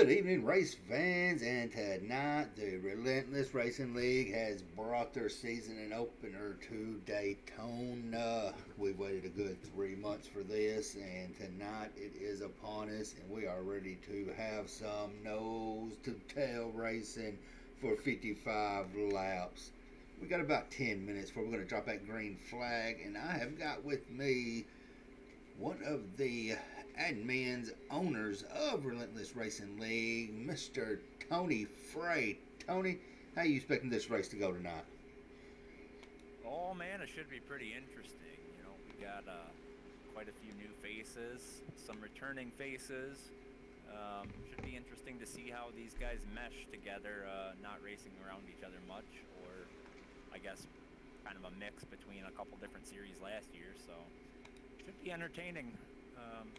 Good evening, race fans, and tonight the Relentless Racing League has brought their season and opener to Daytona. We've waited a good 3 months for this, and tonight it is upon us, and we are ready to have some nose to tail racing for 55 laps. We got about 10 minutes before we're going to drop that green flag, and I have got with me one of the admins, owners of Relentless Racing League, Mr. Tony Frey. Tony, how you expecting this race to go tonight? Oh man, it should be pretty interesting. We got quite a few new faces, some returning faces. Should be interesting to see how these guys mesh together, not racing around each other much, or I guess kind of a mix between a couple different series last year. So should be entertaining. Um,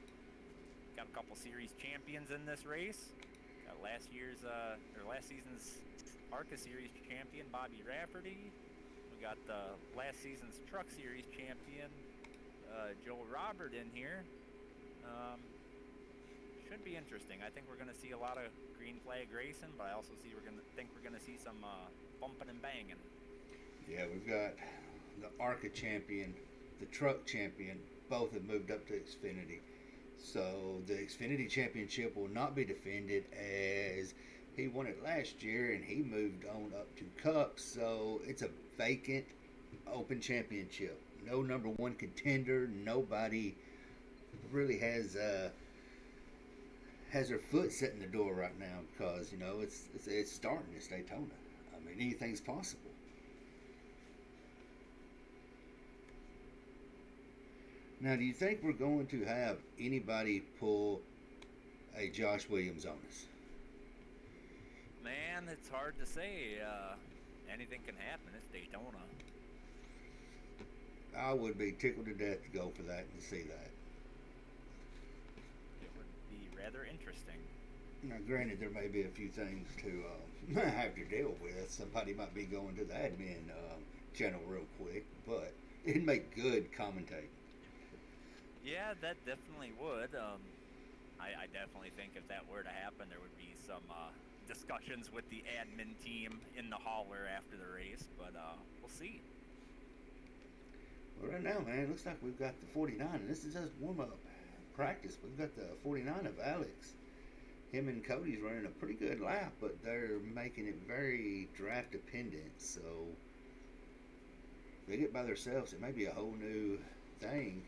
got a couple series champions in this race. Got last season's ARCA Series champion Bobby Rafferty. We got the last season's Truck Series champion, Joe Robert in here. Um, should be interesting. I think we're going to see a lot of green flag racing, but I also think we're going to see some bumping and banging. Yeah, we've got the ARCA champion, the truck champion, both have moved up to Xfinity. So the Xfinity championship will not be defended as he won it last year and he moved on up to Cup. So it's a vacant open championship. No number one contender. Nobody really has their foot set in the door right now because it's starting. It's Daytona. I mean, anything's possible. Now, do you think we're going to have anybody pull a Josh Williams on us? Man, it's hard to say. Anything can happen. It's Daytona. I would be tickled to death to go for that and see that. It would be rather interesting. Now, granted, there may be a few things to have to deal with. Somebody might be going to the admin channel real quick, but it'd make good commentating. Yeah, that definitely would. I definitely think if that were to happen, there would be some discussions with the admin team in the hauler after the race, but we'll see. Well, right now, man, it looks like we've got the 49, and this is just warm up practice. We've got the 49 of Alex. Him and Cody's running a pretty good lap, but they're making it very draft dependent. So if they get by themselves, it may be a whole new thing.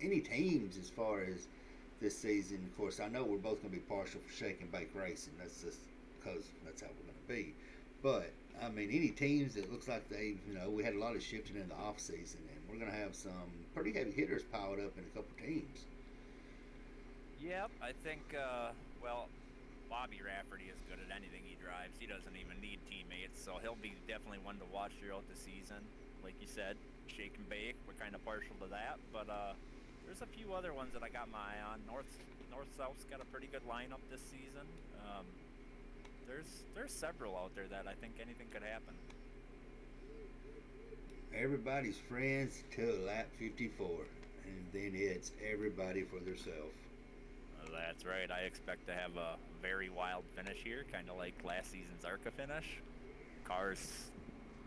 Any teams as far as this season, of course, I know we're both going to be partial for shake and bake racing. That's just because that's how we're going to be. But I mean, any teams that looks like we had a lot of shifting in the off season, and we're going to have some pretty heavy hitters piled up in a couple teams. Yep, I think, well, Bobby Rafferty is good at anything he drives. He doesn't even need teammates, so he'll be definitely one to watch throughout the season. Like you said, shake and bake, we're kind of partial to that, but there's a few other ones that I got my eye on. North South's got a pretty good lineup this season. There's several out there that I think anything could happen. Everybody's friends till lap 54, and then it's everybody for themselves. That's right. I expect to have a very wild finish here, kind of like last season's ARCA finish. Cars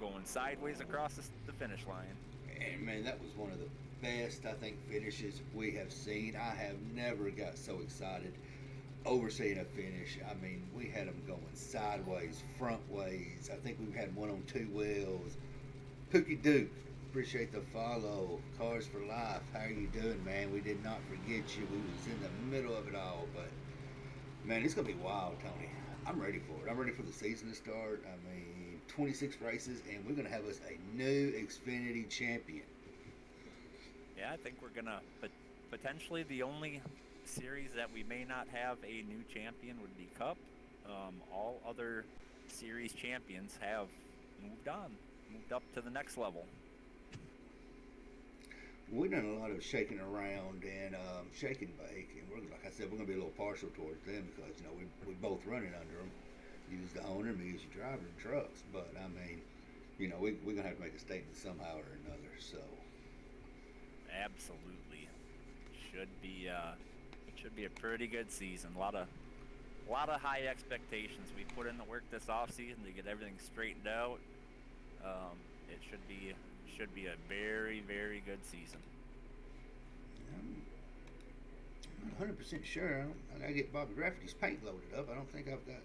going sideways across the finish line. And man, that was one of the best, I think, finishes we have seen. I have never got so excited overseeing a finish. I mean, we had them going sideways, front ways. I think we had one on two wheels. Pookie Duke, appreciate the follow. Cars for Life, how are you doing, man? We did not forget you. We was in the middle of it all, but man, it's gonna be wild, Tony. I'm ready for it. I'm ready for the season to start. I mean, 26 races, and we're gonna have us a new Xfinity champion. Yeah, I think we're gonna, but potentially the only series that we may not have a new champion would be Cup. All other series champions have moved on, moved up to the next level. We've done a lot of shaking around and shake and bake, and we're like I said, we're gonna be a little partial towards them because we both running under them. Use the owner, me as your driver in trucks, but I mean, we're gonna have to make a statement somehow or another. So Absolutely, should be should be a pretty good season. A lot of high expectations. We put in the work this off season to get everything straightened out. It should be a very, very good season. I'm not 100% sure. I gotta get Bobby Rafferty's paint loaded up. I don't think I've got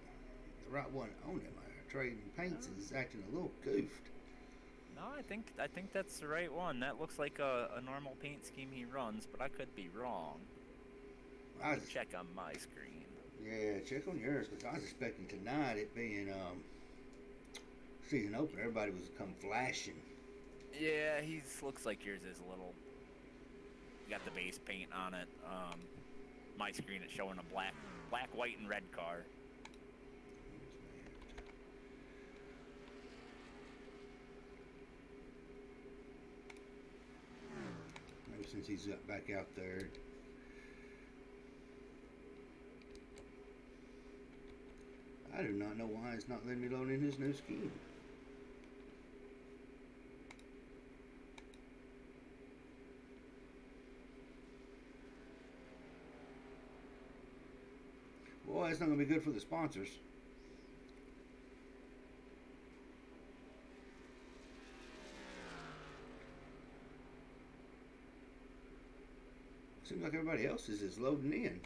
the right one on him. Trading paints is acting a little goofed. No, I think that's the right one. That looks like a normal paint scheme he runs, but I could be wrong. Let me check on my screen. Yeah, check on yours, because I was expecting tonight it being season opener. Everybody was come flashing. Yeah, looks like yours is a little. You got the base paint on it. My screen is showing a black, white, and red car. Maybe since he's back out there. I do not know why it's not letting me load in his new scheme. Boy, it's not going to be good for the sponsors. Seems like everybody else is loading in.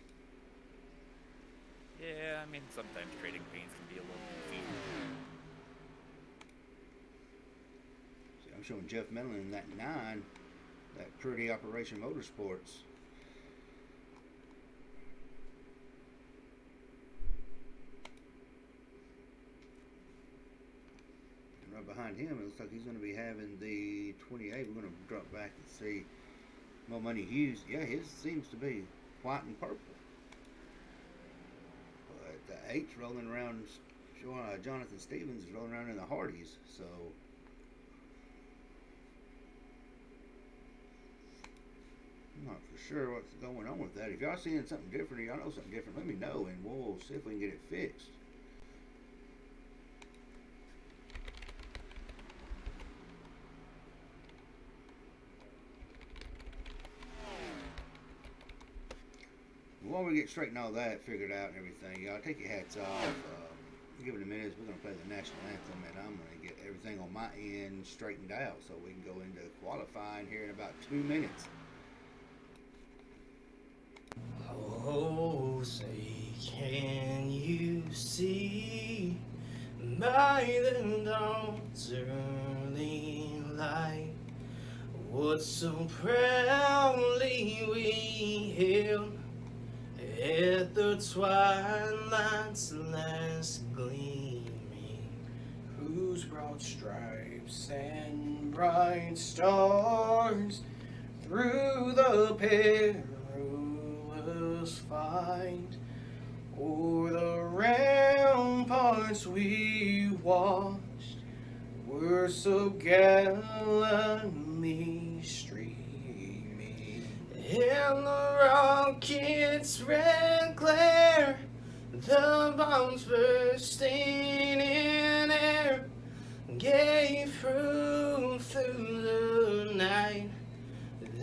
Yeah, I mean, sometimes trading paints can be a little goofy. See, I'm showing Jeff Mellon in that 9, that pretty Operation Motorsports. And right behind him, it looks like he's going to be having the 28. We're going to drop back and see Mo Money Hughes. Yeah, his seems to be white and purple. The 8's rolling around. Jonathan Stevens is rolling around in the Hardys. So I'm not for sure what's going on with that. If y'all seeing something different or y'all know something different, let me know and we'll see if we can get it fixed. While we get straightened all that figured out and everything, y'all take your hats off. Give it a minute. We're going to play the national anthem, and I'm going to get everything on my end straightened out so we can go into qualifying here in about 2 minutes. Oh, say can you see by the dawn's early light what so proudly we hailed at the twilight's last gleaming, whose broad stripes and bright stars through the perilous fight o'er the ramparts we watched were so gallantly streaming. And the rocket's red glare, the bombs bursting in air, gave proof through the night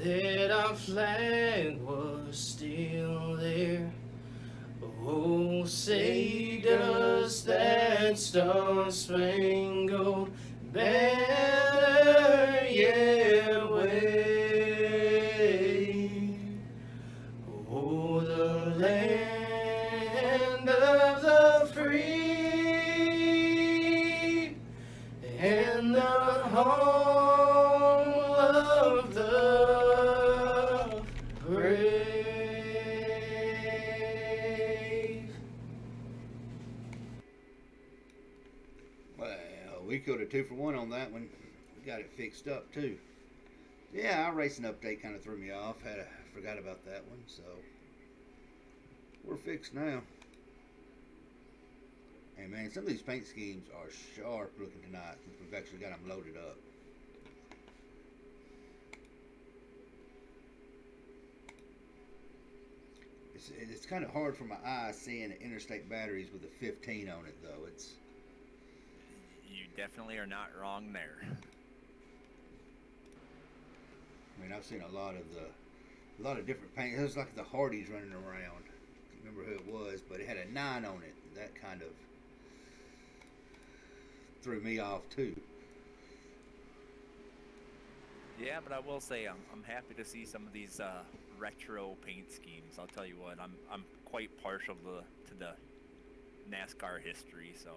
that our flag was still there. Oh, say does that star-spangled banner yet wave? Oh, the land of the free and the home of the brave. Well, we could have 2 for 1 on that one. We got it fixed up too. Yeah, our racing update kind of threw me off. Forgot about that one, so we're fixed now. Hey man, some of these paint schemes are sharp looking tonight since we've actually got them loaded up. It's kind of hard for my eyes seeing the interstate batteries with the 15 on it though. You definitely are not wrong there. I mean, I've seen a lot of different paint. It's like the Hardys running around. remember who it was, but it had a 9 on it. That kind of threw me off too. Yeah, but I will say I'm happy to see some of these retro paint schemes. I'll tell you what, I'm quite partial to the NASCAR history, so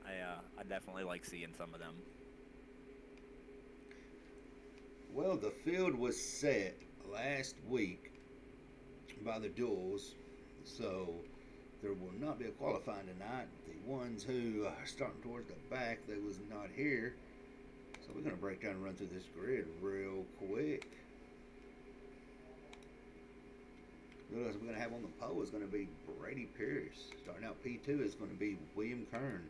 I definitely like seeing some of them. Well, the field was set last week by the duels, so there will not be a qualifying tonight. The ones who are starting towards the back, they was not here. So we're going to break down and run through this grid real quick. What else we're going to have on the pole is going to be Brady Pierce. Starting out P2 is going to be William Kern.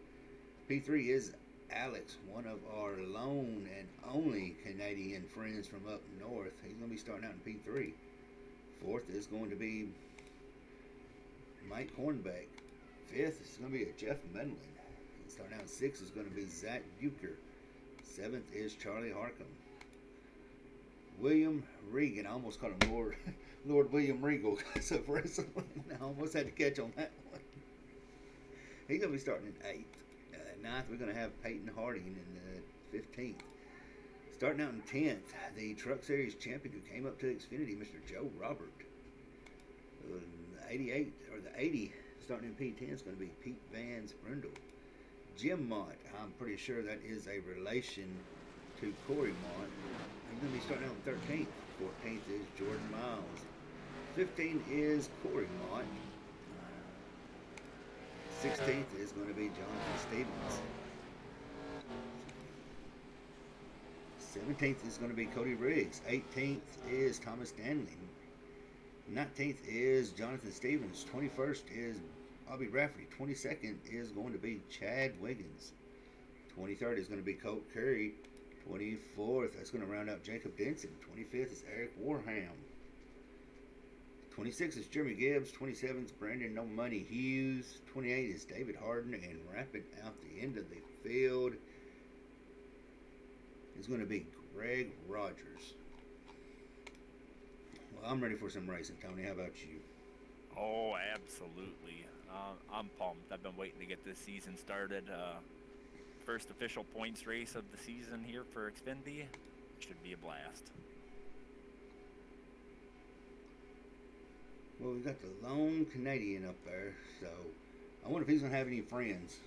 P3 is Alex, one of our lone and only Canadian friends from up north. He's going to be starting out in P3. Fourth is going to be Mike Hornbeck. Fifth is going to be Jeff Medlin. Starting out in sixth is going to be Zach Bucher. Seventh is Charlie Harcum. William Regan. I almost called him Lord William Regal because of wrestling. I almost had to catch on that one. He's going to be starting in eighth. Ninth, we're going to have Peyton Harding in 15th. Starting out in 10th, the Truck Series champion who came up to Xfinity, Mr. Joe Robert. The 88 or the 80 starting in P10 is going to be Pete Van Sprindle. Jim Mott, I'm pretty sure that is a relation to Corey Mott. He's going to be starting out in 13th. 14th is Jordan Miles. 15th is Corey Mott. 16th is going to be Jonathan Stevens. 17th is going to be Cody Riggs. 18th is Thomas Stanley. 19th is Jonathan Stevens. 21st is Bobby Rafferty. 22nd is going to be Chad Wiggins. 23rd is going to be Colt Curry. 24th, that's going to round out Jacob Denson. 25th is Eric Warham. 26th is Jeremy Gibbs. 27th is Brandon No Money Hughes. 28th is David Harden. And wrapping out the end of the field is going to be Greg Rogers. Well, I'm ready for some racing, Tony. How about you? Oh, absolutely. I'm pumped. I've been waiting to get this season started. First official points race of the season here for Xfinity. Should be a blast. Well, we've got the lone Canadian up there, so I wonder if he's going to have any friends.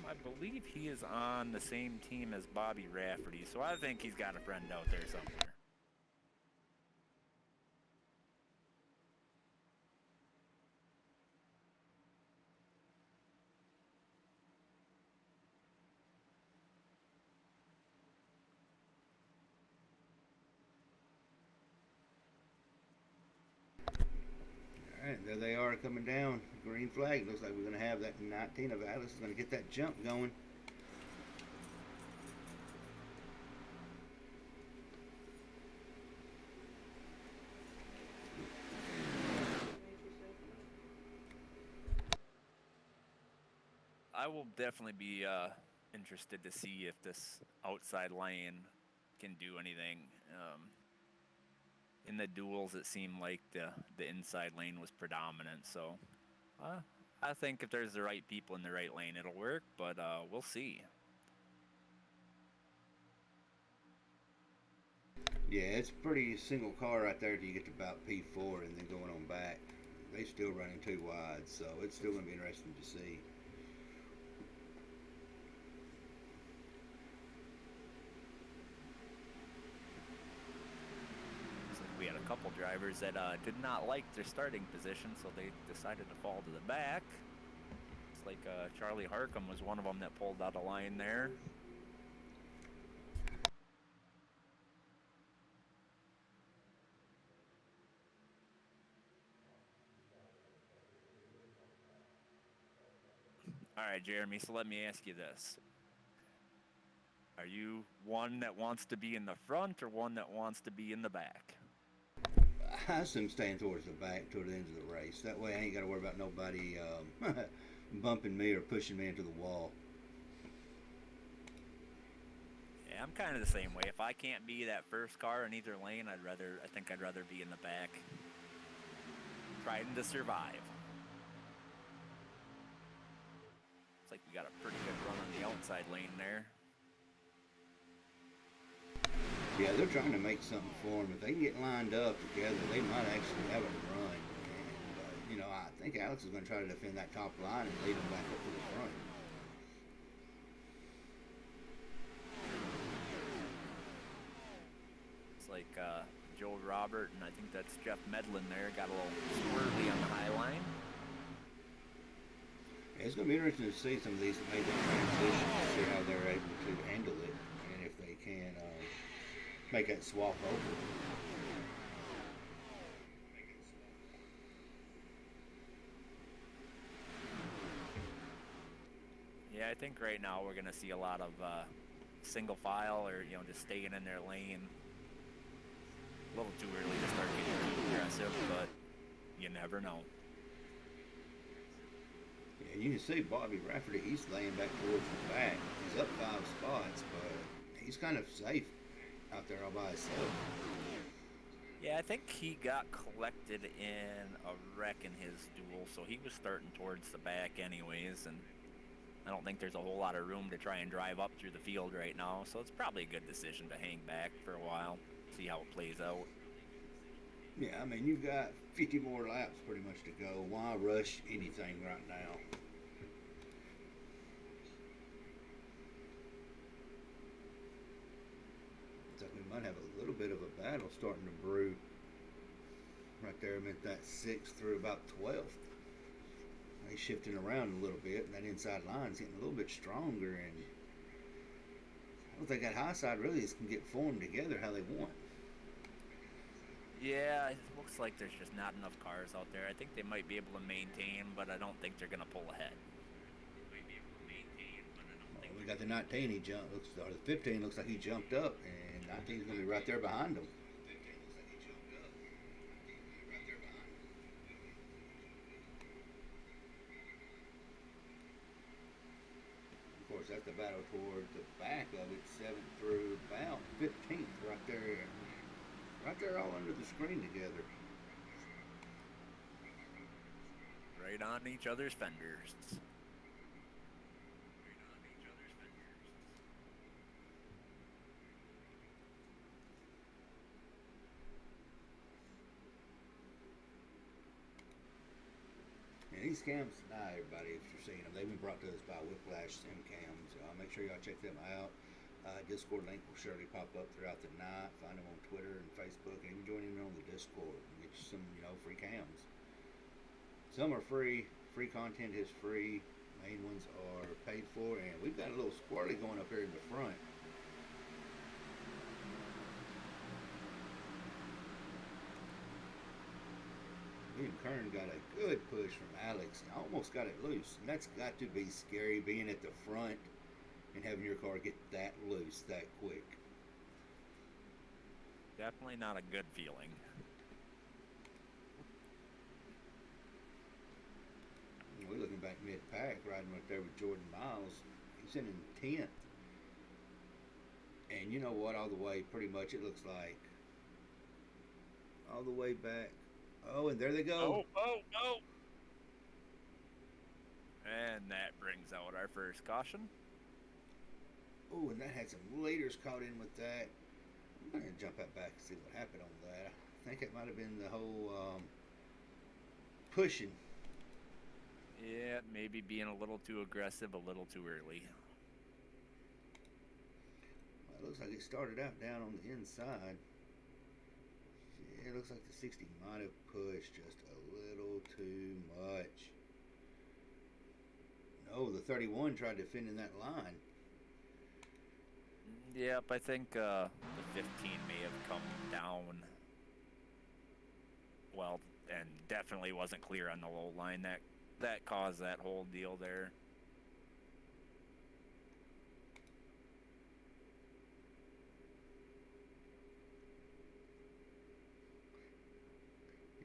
I believe he is on the same team as Bobby Rafferty, so I think he's got a friend out there somewhere. Alright, there they are coming down. Green flag. Looks like we're going to have that 19 of Alice is going to get that jump going. I will definitely be interested to see if this outside lane can do anything. In the duels, it seemed like the inside lane was predominant, so I think if there's the right people in the right lane, it'll work, but we'll see. Yeah, it's a pretty single car right there till you get to about P4 and then going on back. They still running too wide, so it's still going to be interesting to see. We had a couple drivers that did not like their starting position, so they decided to fall to the back. It's like Charlie Harcum was one of them that pulled out a line there. All right, Jeremy, so let me ask you this. Are you one that wants to be in the front or one that wants to be in the back? I assume staying towards the back toward the end of the race. That way I ain't got to worry about nobody bumping me or pushing me into the wall. Yeah, I'm kind of the same way. If I can't be that first car in either lane, I think I'd rather be in the back. trying to survive. Looks like we got a pretty good run on the outside lane there. Yeah, they're trying to make something for them. If they can get lined up together, they might actually have a run. And, I think Alex is going to try to defend that top line and lead them back up to the front. It's like Joe Robert, and I think that's Jeff Medlin there, got a little squirrely on the high line. Yeah, it's going to be interesting to see some of these that made that transition to see how they're able to handle it and if they can make that swap over. Yeah, I think right now we're going to see a lot of single file or, just staying in their lane. A little too early to start getting too aggressive, but you never know. Yeah, you can see Bobby Rafferty, he's laying back towards the back. He's up 5 spots, but he's kind of safe out there all by himself. Yeah, I think he got collected in a wreck in his duel, so he was starting towards the back anyways, and I don't think there's a whole lot of room to try and drive up through the field right now, so it's probably a good decision to hang back for a while, see how it plays out. Yeah, I mean, you've got 50 more laps pretty much to go. Why rush anything right now? Looks like we might have a little bit of a battle starting to brew. Right there, I meant that 6th through about 12th. He's shifting around a little bit, and that inside line's getting a little bit stronger, and I don't think that high side really can get formed together how they want. Yeah, it looks like there's just not enough cars out there. I think they might be able to maintain, but I don't think they're going to pull ahead. We got the 19, he jumped, or the 15 looks like he jumped up, and 19's going to be right there behind him. Of course, that's the battle toward the back of it, 7th through about 15th, right there. Right there all under the screen together. Right on each other's fenders. And these cams, everybody, if you're seeing them, they've been brought to us by Whiplash Sim Cams. Make sure y'all check them out. Discord link will surely pop up throughout the night. Find them on Twitter and Facebook, and even join in on the Discord and get you some, free cams. Some are free. Free content is free. Main ones are paid for, and we've got a little squirrely going up here in the front. William Kern got a good push from Alex and almost got it loose, and that's got to be scary being at the front and having your car get that loose that quick. Definitely not a good feeling. We're looking back mid-pack, riding right there with Jordan Miles. He's in 10th. And you know what? All the way, pretty much, it looks like all the way back. Oh, and there they go. Oh. And that brings out our first caution. Oh, and that had some leaders caught in with that. I'm going to jump that back and see what happened on that. I think it might have been the whole pushing. Yeah, maybe being a little too aggressive, a little too early. Well, it looks like it started out down on the inside. Yeah, it looks like the 60 might have pushed just a little too much. No, the 31 tried defending that line. Yep, I think the 15 may have come down. Well, and definitely wasn't clear on the low line. That caused that whole deal there.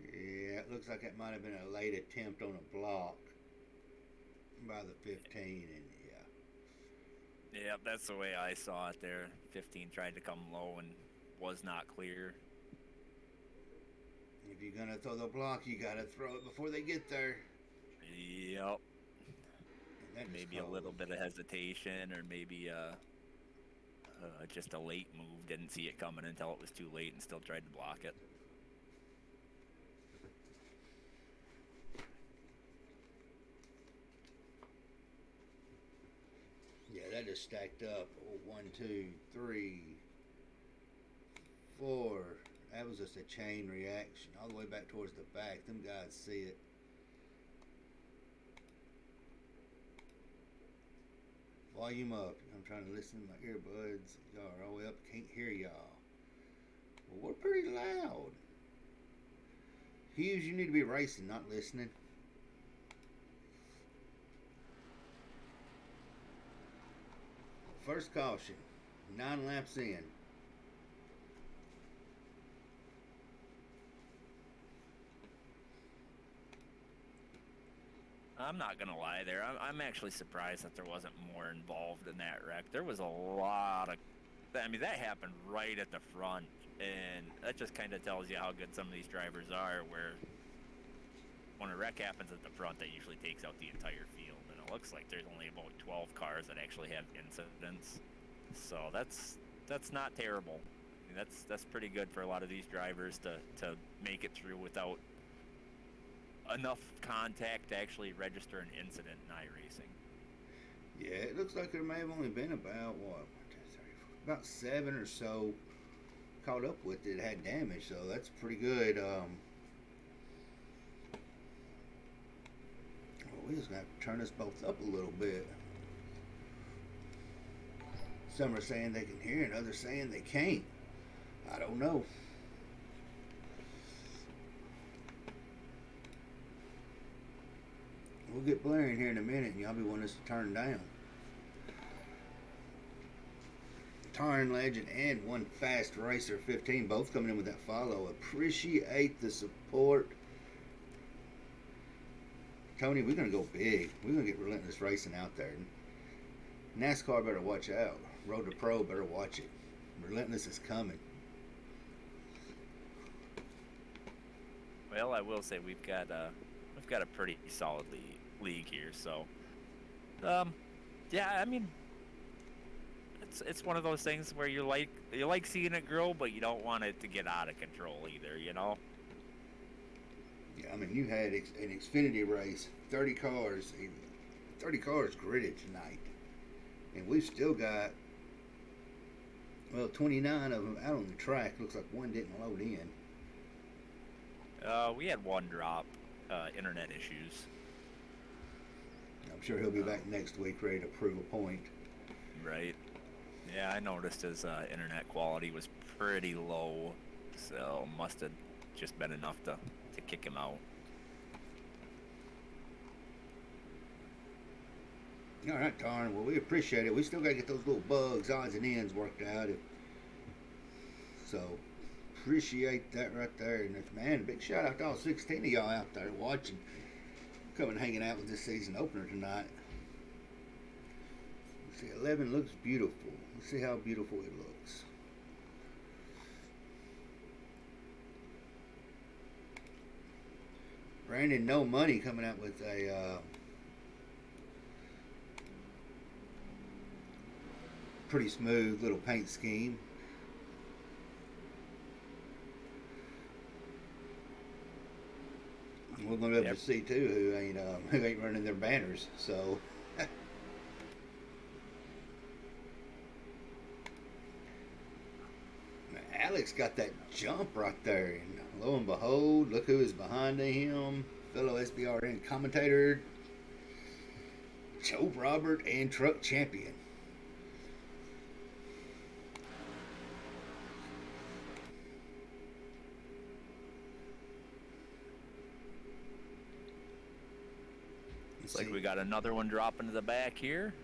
Yeah, it looks like it might have been a late attempt on a block by the 15, and Yeah, that's the way I saw it there. 15 tried to come low and was not clear. If you're gonna throw the block, you gotta throw it before they get there. Yep. And that is Maybe a little cold. bit of hesitation, or maybe just a late move. Didn't see it coming until it was too late, and still tried to block it. Yeah, that just stacked up. Oh, 1, 2, 3, 4. That was just a chain reaction all the way back towards the back. Them guys see it. Volume up. I'm trying to listen to my earbuds. Y'all are all the way up. Can't hear y'all. Well, we're pretty loud. Hughes, you need to be racing, not listening. First caution. 9 laps in. I'm not gonna lie there. I'm actually surprised that there wasn't more involved in that wreck. There was a lot of, I mean, that happened right at the front, and that just kind of tells you how good some of these drivers are. Where when a wreck happens at the front, that usually takes out the entire field, and it looks like there's only about 12 cars that actually have incidents. So that's not terrible. I mean, that's pretty good for a lot of these drivers to make it through without enough contact to actually register an incident in iRacing. Yeah, it looks like there may have only been about, what, about 7 or so caught up with it, had damage, so that's pretty good. We just got to turn us both up a little bit. Some are saying they can hear, and others saying they can't. I don't know. We'll get blaring here in a minute, and y'all be wanting us to turn down. Tarn Legend and One Fast Racer 15 both coming in with that follow. Appreciate the support. Tony, we're going to go big. We're going to get Relentless Racing out there. NASCAR better watch out. Road to Pro better watch it. Relentless is coming. Well, I will say we've got a pretty solid league here. So, yeah, I mean, it's one of those things where you like seeing it grow, but you don't want it to get out of control either. You know. Yeah, I mean, you had an Xfinity race, 30 cars gridded tonight, and we've still got 29 of them out on the track. Looks like one didn't load in. We had one drop, internet issues. I'm sure he'll be back next week ready to prove a point. Right. Yeah, I noticed his internet quality was pretty low, so must have just been enough to kick him out. All right, Tarn. Well, we appreciate it. We still got to get those little bugs, odds and ends worked out. So, appreciate that right there. And man, big shout out to all 16 of y'all out there watching, coming hanging out with this season opener tonight. Let's see, 11 looks beautiful. Let's see how beautiful it looks. Brandon No Money coming out with a pretty smooth little paint scheme. We're going to be able to see too who ain't running their banners. So Alex got that jump right there, and lo and behold, look who is behind him. Fellow SBRN commentator, Joe Robert and truck champion. Looks like we got another one dropping to the back here.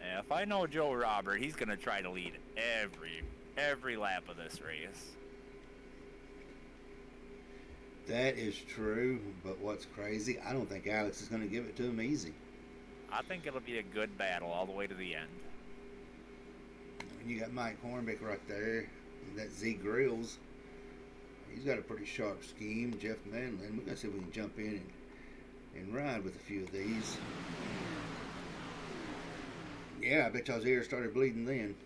Yeah, if I know Joe Robert, he's gonna try to lead every lap of this race. That is true, but what's crazy, I don't think Alex is going to give it to him easy. I think it'll be a good battle all the way to the end. And you got Mike Hornbeck right there. And that Z Grills. He's got a pretty sharp scheme. Jeff Manlin. We're going to see if we can jump in and ride with a few of these. Yeah, I bet y'all's ears started bleeding then.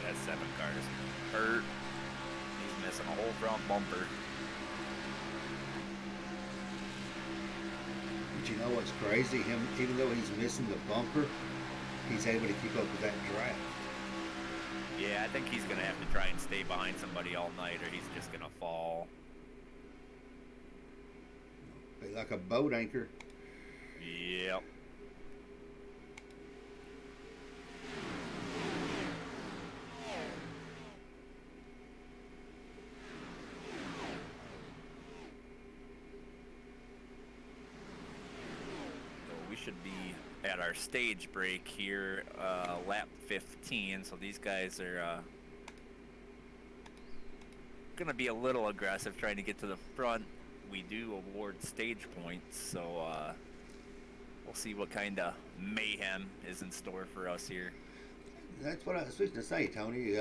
That 7 car is hurt. He's missing a whole front bumper. But you know what's crazy? Him, even though he's missing the bumper, he's able to keep up with that draft. Yeah, I think he's going to have to try and stay behind somebody all night or he's just going to fall. Be like a boat anchor. Yep. We should be at our stage break here, lap 15. So these guys are going to be a little aggressive trying to get to the front. We do award stage points, so we'll see what kind of mayhem is in store for us here. That's what I was fixing to say, Tony.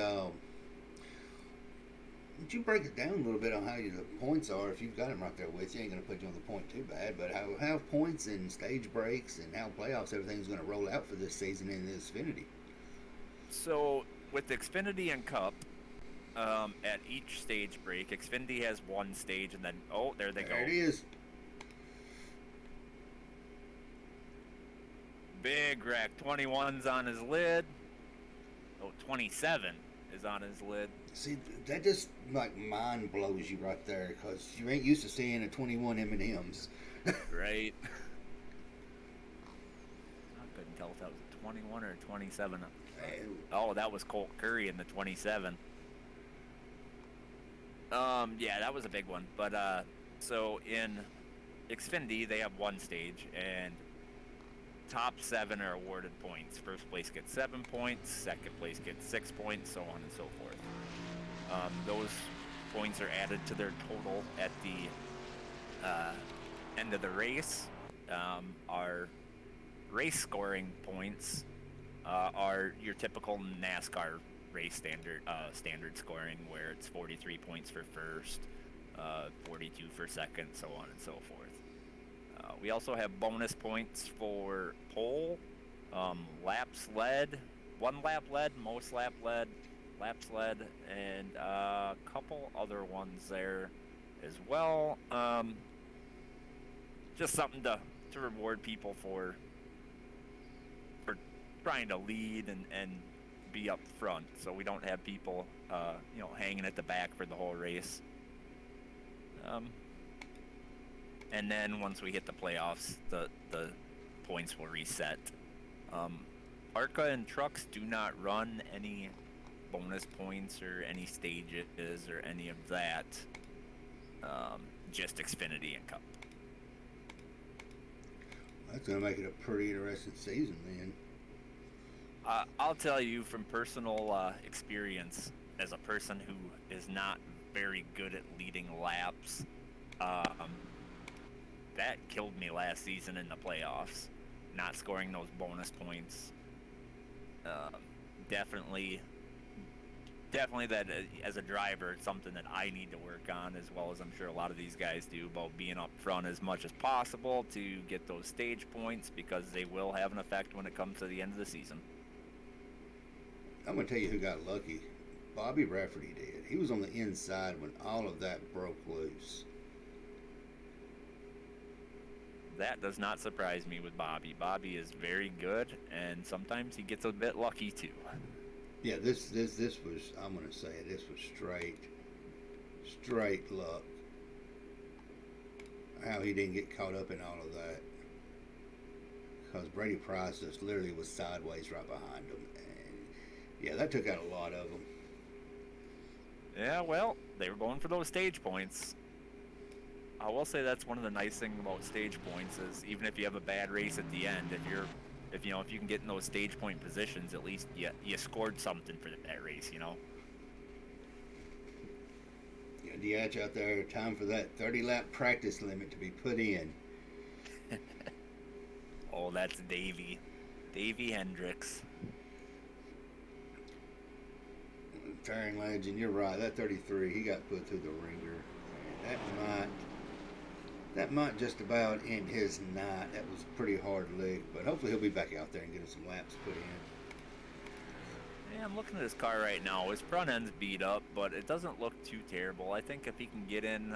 Would you break it down a little bit on how the points are? If you've got them right there with you, ain't going to put you on the point too bad. But how points and stage breaks and how playoffs, everything's going to roll out for this season in the Xfinity. So with Xfinity and Cup, at each stage break, Xfinity has one stage, and then there they go. There it is. Big wreck. 21's on his lid. 27 is on his lid. See, that just like mind blows you right there because you ain't used to seeing a 21 M&Ms. Right. I couldn't tell if that was a 21 or a 27. Oh, that was Colt Curry in the 27. Yeah, that was a big one. But so in Xfinity, they have one stage, and top 7 are awarded points. First place gets 7 points, second place gets 6 points, so on and so forth. Those points are added to their total at the end of the race. Our race scoring points are your typical NASCAR race standard scoring, where it's 43 points for first, 42 for second, so on and so forth. We also have bonus points for pole, laps led, 1 lap led, most lap led, laps led, and a couple other ones there as well. Just something to reward people for trying to lead and be up front, so we don't have people hanging at the back for the whole race. And then once we hit the playoffs, the points will reset. ARCA and trucks do not run any bonus points or any stages or any of that. Just Xfinity and Cup. That's going to make it a pretty interesting season then. I'll tell you from personal experience, as a person who is not very good at leading laps, that killed me last season in the playoffs, not scoring those bonus points. Definitely that as a driver, it's something that I need to work on, as well as I'm sure a lot of these guys do, about being up front as much as possible to get those stage points, because they will have an effect when it comes to the end of the season. I'm going to tell you who got lucky. Bobby Rafferty did. He was on the inside when all of that broke loose. That does not surprise me with Bobby. Bobby is very good, and sometimes he gets a bit lucky too. Yeah, this was, I'm going to say it, this was straight luck. How he didn't get caught up in all of that. because Brady Price just literally was sideways right behind him. And yeah, that took out a lot of them. Yeah, well, they were going for those stage points. I will say that's one of the nice things about stage points is even if you have a bad race at the end, if you can get in those stage point positions, at least you scored something for that race, you know. Yeah, DH out there, time for that 30-lap practice limit to be put in. Oh, that's Davey Hendricks. Tearing legend, you're right. That 33, he got put through the ringer. And that might just about end his night. That was a pretty hard lick, but hopefully he'll be back out there and get him some laps put in. Yeah, I'm looking at his car right now. His front end's beat up, but it doesn't look too terrible. I think if he can get in,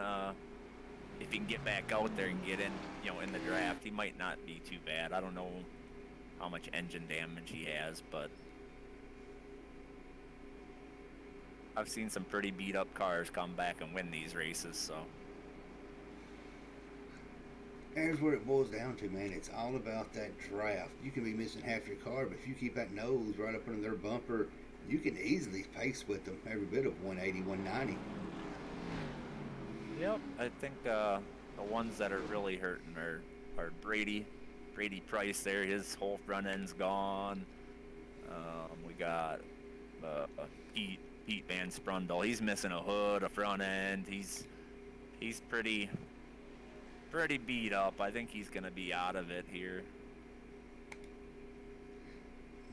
if he can get back out there and get in, in the draft, he might not be too bad. I don't know how much engine damage he has, but I've seen some pretty beat up cars come back and win these races, so. Here's what it boils down to, man. It's all about that draft. You can be missing half your car, but if you keep that nose right up under their bumper, you can easily pace with them every bit of 180, 190. Yep, I think the ones that are really hurting are Brady Price there. His whole front end's gone. We got Pete Van Sprundle. He's missing a hood, a front end. He's pretty beat up. I think he's gonna be out of it here.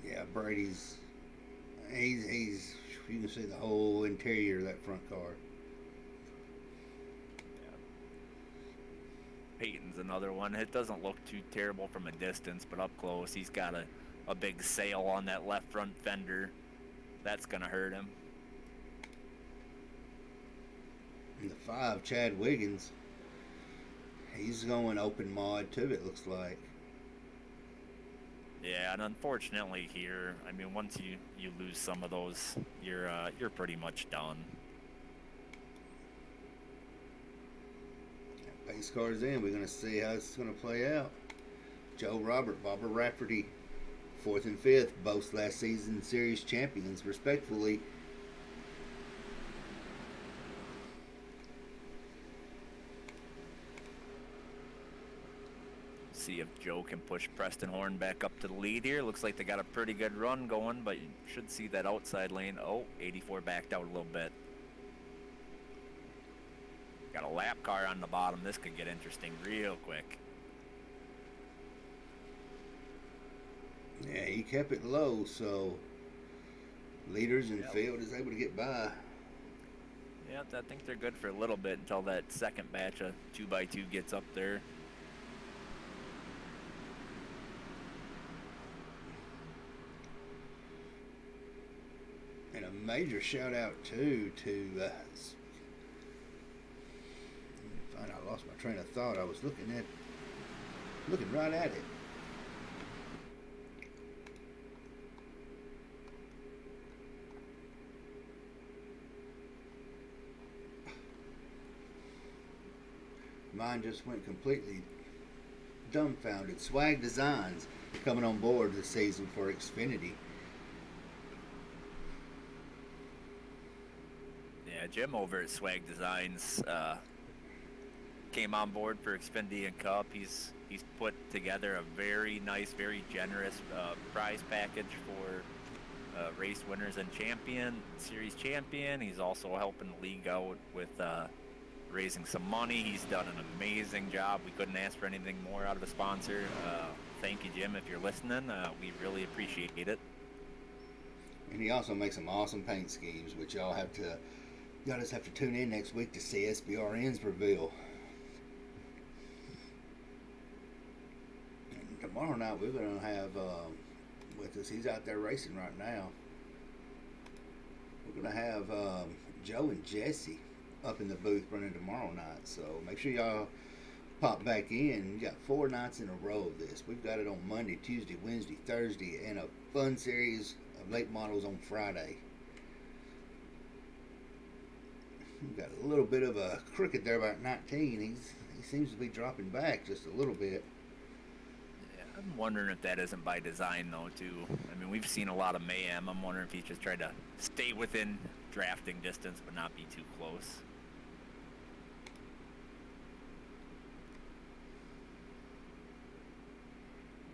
Yeah, Brady's he's you can see the whole interior of that front car. Yeah. Peyton's another one. It doesn't look too terrible from a distance, but up close he's got a big sail on that left front fender. That's gonna hurt him. And the 5, Chad Wiggins, he's going open mod too, it looks like. Yeah, and unfortunately here, I mean, once you lose some of those, you're pretty much done. Pace car's in. We're going to see how it's going to play out. Joe Robert, Bobber Rafferty, 4th and 5th, both last season series champions, respectfully. See if Joe can push Preston Horn back up to the lead here. Looks like they got a pretty good run going, but you should see that outside lane. Oh, 84 backed out a little bit. Got a lap car on the bottom. This could get interesting real quick. Yeah, he kept it low, so leaders in field is able to get by. Yeah, I think they're good for a little bit until that second batch of 2x2 gets up there. And a major shout out too to I lost my train of thought. I was looking right at it. Mine just went completely dumbfounded. Swag Designs coming on board this season for Xfinity. Yeah, Jim over at Swag Designs came on board for Xfinity and Cup. He's put together a very nice, very generous prize package for race winners and series champion. He's also helping the league out with raising some money. He's done an amazing job. We couldn't ask for anything more out of a sponsor. Thank you, Jim, if you're listening. We really appreciate it. And he also makes some awesome paint schemes, which y'all just have to tune in next week to see SBRN's reveal. And tomorrow night we're going to have with us, he's out there racing right now. We're going to have Joe and Jesse up in the booth running tomorrow night. So make sure y'all pop back in. We got 4 nights in a row of this. We've got it on Monday, Tuesday, Wednesday, Thursday, and a fun series of late models on Friday. We've got a little bit of a crooked there about 19. He seems to be dropping back just a little bit. Yeah, I'm wondering if that isn't by design, though, too. I mean, we've seen a lot of mayhem. I'm wondering if he's just trying to stay within drafting distance but not be too close.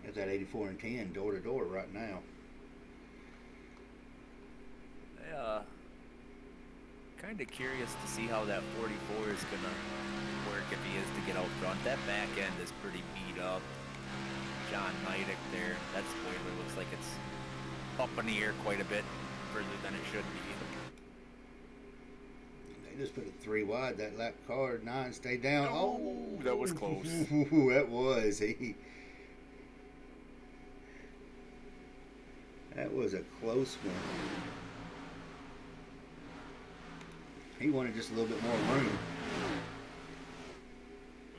Got that 84 and 10 door to door right now. Kind of curious to see how that 44 is going to work if he is to get out front. That back end is pretty beat up. John Neidick there. That spoiler looks like it's up in the air quite a bit further than it should be. They just put it 3 wide. That lap car 9 stayed down. Oh, that was close. That was. That was a close one. He wanted just a little bit more room.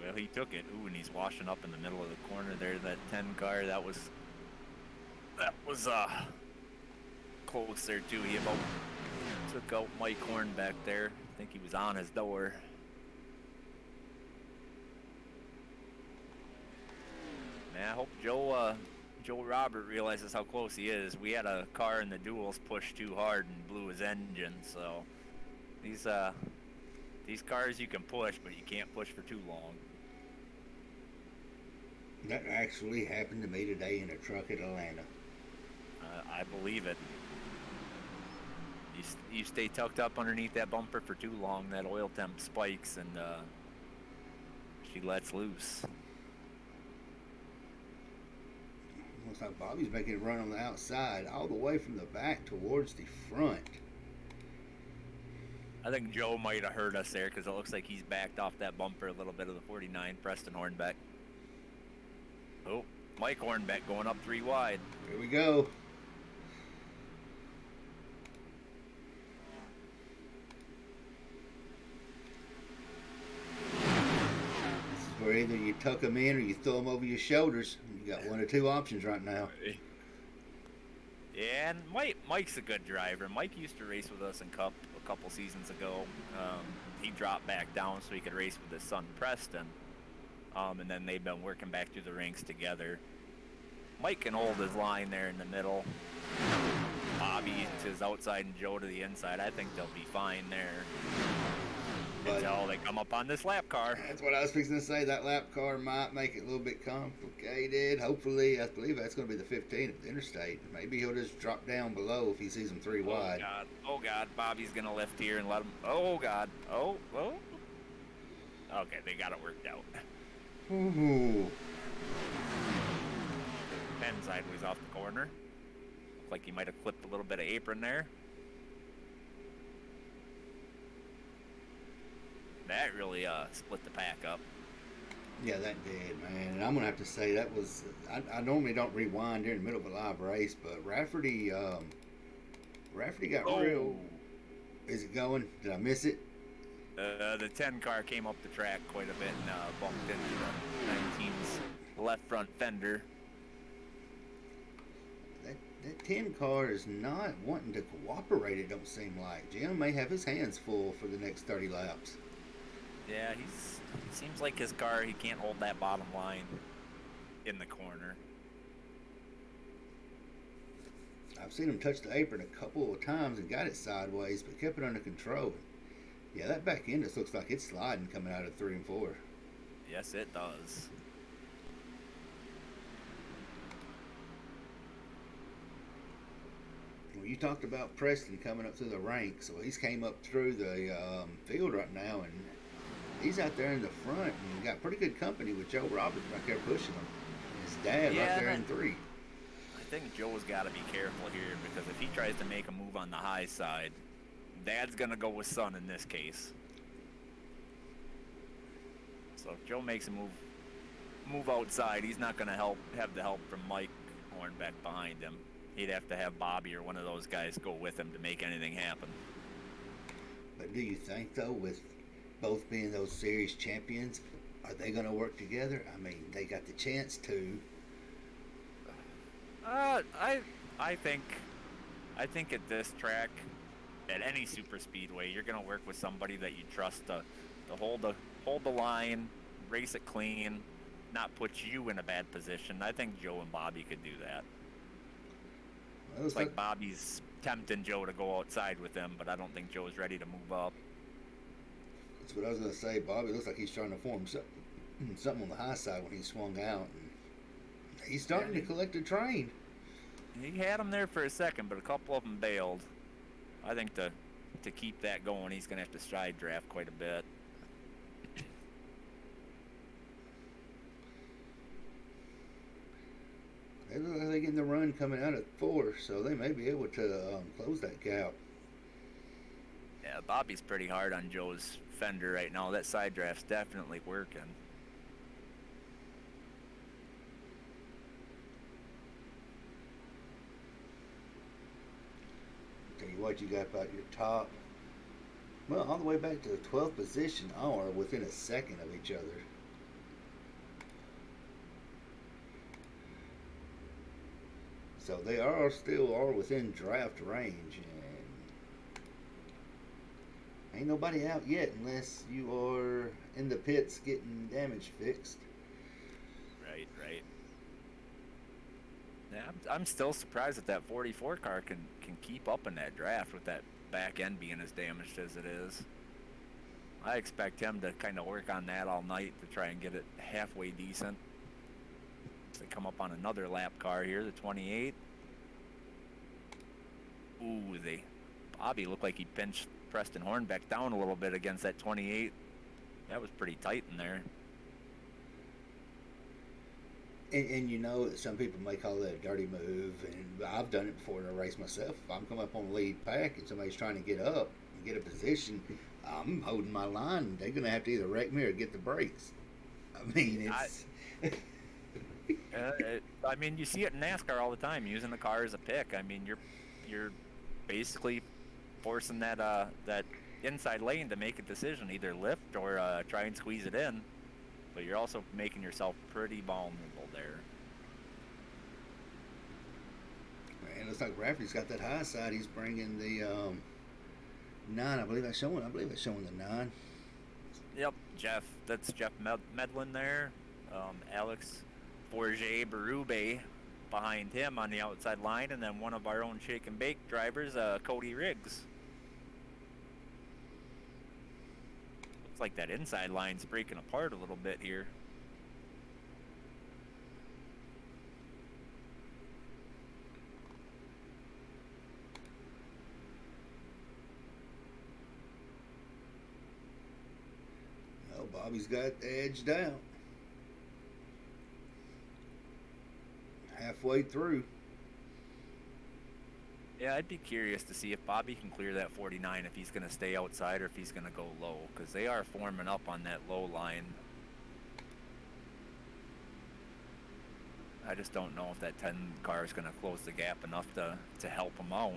Well, he took it. Ooh, and he's washing up in the middle of the corner there. That 10 car, that was close there too. He about took out Mike Horn back there. I think he was on his door. Man, I hope Joe Robert realizes how close he is. We had a car in the duels push too hard and blew his engine, so these cars you can push, but you can't push for too long. That actually happened to me today in a truck at Atlanta. I believe it. You stay tucked up underneath that bumper for too long, that oil temp spikes and she lets loose. Looks like Bobby's making a run on the outside, all the way from the back towards the front. I think Joe might have hurt us there because it looks like he's backed off that bumper a little bit of the 49, Preston Hornbeck. Oh, Mike Hornbeck going up 3 wide. Here we go. This is where either you tuck them in or you throw them over your shoulders. You got one or two options right now. Yeah, and Mike's a good driver. Mike used to race with us in Cup a couple seasons ago. He dropped back down so he could race with his son Preston. And then they've been working back through the ranks together. Mike can hold his line there in the middle. Bobby to his outside and Joe to the inside. I think they'll be fine there. But until they come up on this lap car. That's what I was fixing to say. That lap car might make it a little bit complicated. Hopefully, I believe that's going to be the 15 at the interstate. Maybe he'll just drop down below if he sees them 3 wide. God. Oh, God. Bobby's going to lift here and let him. Oh, God. Oh. Okay, they got it worked out. Ooh. Pen sideways off the corner. Looked like he might have clipped a little bit of apron there. That really split the pack up. Yeah, that did, man. And I'm gonna have to say that was. I normally don't rewind during the middle of a live race, but Rafferty got real. Is it going? Did I miss it? The 10 car came up the track quite a bit and bumped into the 19's left front fender. That 10 car is not wanting to cooperate. It don't seem like Jim may have his hands full for the next 30 laps. Yeah, he seems like his car, he can't hold that bottom line in the corner. I've seen him touch the apron a couple of times and got it sideways, but kept it under control. Yeah, that back end just looks like it's sliding coming out of 3 and 4. Yes, it does. Well, you talked about Preston coming up through the ranks. So he's came up through the field right now, and he's out there in the front and got pretty good company with Joe Roberts back there pushing him. His dad right there in 3. I think Joe's got to be careful here because if he tries to make a move on the high side, Dad's going to go with son in this case. So if Joe makes a move outside, he's not going to have the help from Mike Hornbeck behind him. He'd have to have Bobby or one of those guys go with him to make anything happen. But do you think, though, with both being those series champions, are they going to work together? I mean, they got the chance to. I think at this track, at any super speedway, you're going to work with somebody that you trust to hold the line, race it clean, not put you in a bad position. I think Joe and Bobby could do that. Well, It's like Bobby's tempting Joe to go outside with him, but I don't think Joe's ready to move up. that's what I was going to say. Bobby looks like he's trying to form something on the high side when he swung out. And he's starting to collect a train. He had him there for a second, but a couple of them bailed. I think to keep that going, he's going to have to stride draft quite a bit. They look like they're getting the run coming out at 4, so they may be able to close that gap. Yeah, Bobby's pretty hard on Joe's fender right now. That side draft's definitely working. Tell you what, you got about your top. Well, all the way back to the 12th position, all are within a second of each other. So they are still within draft range, and ain't nobody out yet unless you are in the pits getting damage fixed. Right. Yeah, I'm still surprised that 44 car can keep up in that draft with that back end being as damaged as it is. I expect him to kind of work on that all night to try and get it halfway decent. They come up on another lap car here, the 28. Ooh, Bobby looked like he pinched Preston Hornbeck down a little bit against that 28. That was pretty tight in there. And you know, some people may call that a dirty move, and I've done it before in a race myself. If I'm coming up on the lead pack and somebody's trying to get up and get a position, I'm holding my line. They're going to have to either wreck me or get the brakes. I mean, it's... I mean, you see it in NASCAR all the time, using the car as a pick. I mean, you're basically forcing that inside lane to make a decision, either lift or try and squeeze it in. But you're also making yourself pretty vulnerable there. Man, looks like Rafferty's got that high side. He's bringing the 9. I believe that's showing the 9. Yep, that's Jeff Medlin there. Alex Bourget Berube behind him on the outside line, and then one of our own shake and bake drivers, Cody Riggs. Looks like that inside line's breaking apart a little bit here. Well, Bobby's got edged out. Halfway through. Yeah, I'd be curious to see if Bobby can clear that 49, if he's going to stay outside or if he's going to go low, because they are forming up on that low line. I just don't know if that 10 car is going to close the gap enough to help him out.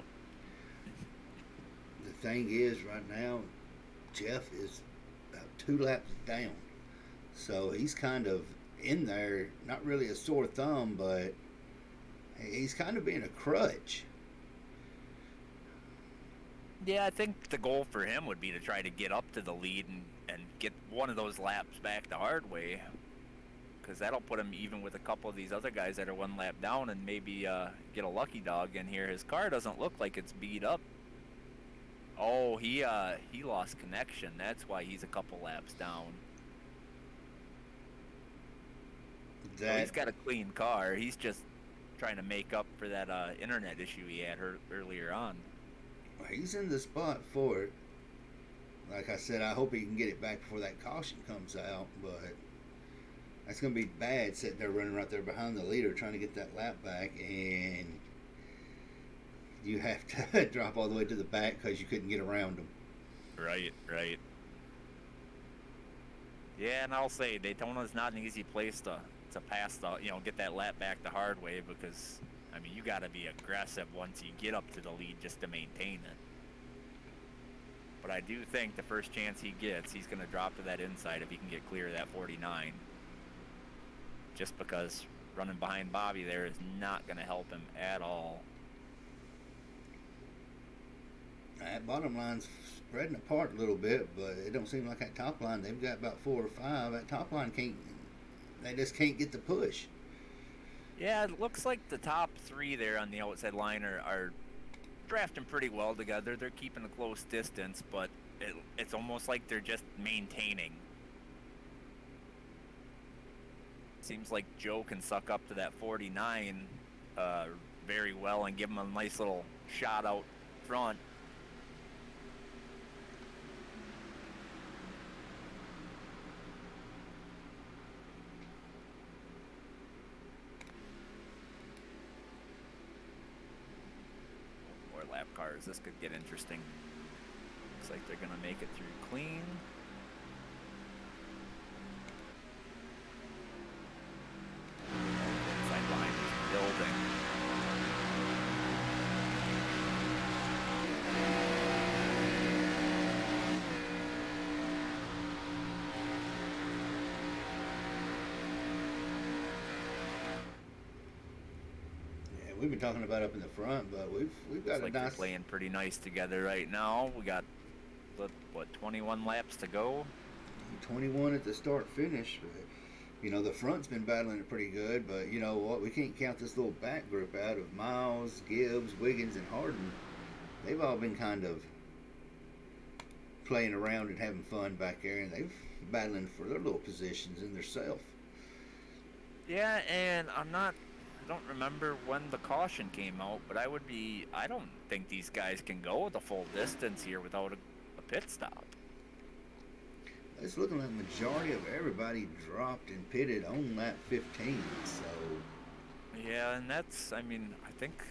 The thing is, right now, Jeff is about 2 laps down. So he's kind of in there, not really a sore thumb, but he's kind of being a crutch. Yeah, I think the goal for him would be to try to get up to the lead and get one of those laps back the hard way, because that'll put him even with a couple of these other guys that are 1 lap down, and maybe get a lucky dog in here. His car doesn't look like it's beat up. Oh, he lost connection. That's why he's a couple laps down. So he's got a clean car. He's just trying to make up for that internet issue he had earlier on. He's in the spot for it. Like I said, I hope he can get it back before that caution comes out, but that's going to be bad sitting there running right there behind the leader trying to get that lap back, and you have to drop all the way to the back because you couldn't get around him. Right. Yeah, and I'll say Daytona's not an easy place to pass get that lap back the hard way, because I mean, you got to be aggressive once you get up to the lead just to maintain it. But I do think the first chance he gets, he's going to drop to that inside if he can get clear of that 49. Just because running behind Bobby there is not going to help him at all. That bottom line's spreading apart a little bit, but it don't seem like that top line. They've got about 4 or 5. That top line can't They just can't get the push. Yeah, it looks like the top three there on the outside line are drafting pretty well together. They're keeping a close distance, but it's almost like they're just maintaining. Seems like Joe can suck up to that 49 very well and give him a nice little shot out front. More lap cars. This could get interesting. Looks like they're going to make it through clean. Inside line is building. Yeah, we've been talking about up in the front, but we've got Looks a like they're nice. playing pretty nice together right now. We got, what, 21 laps to go? 21 at the start finish. But, you know, the front's been battling it pretty good, but you know what? We can't count this little back group out of Miles, Gibbs, Wiggins, and Harden. They've all been kind of playing around and having fun back there, and they've battling for their little positions in their self. Yeah, and I don't remember when the caution came out, but I don't think these guys can go the full distance here without a pit stop. It's looking like the majority of everybody dropped and pitted on lap 15, so Yeah, and that's, I mean, I think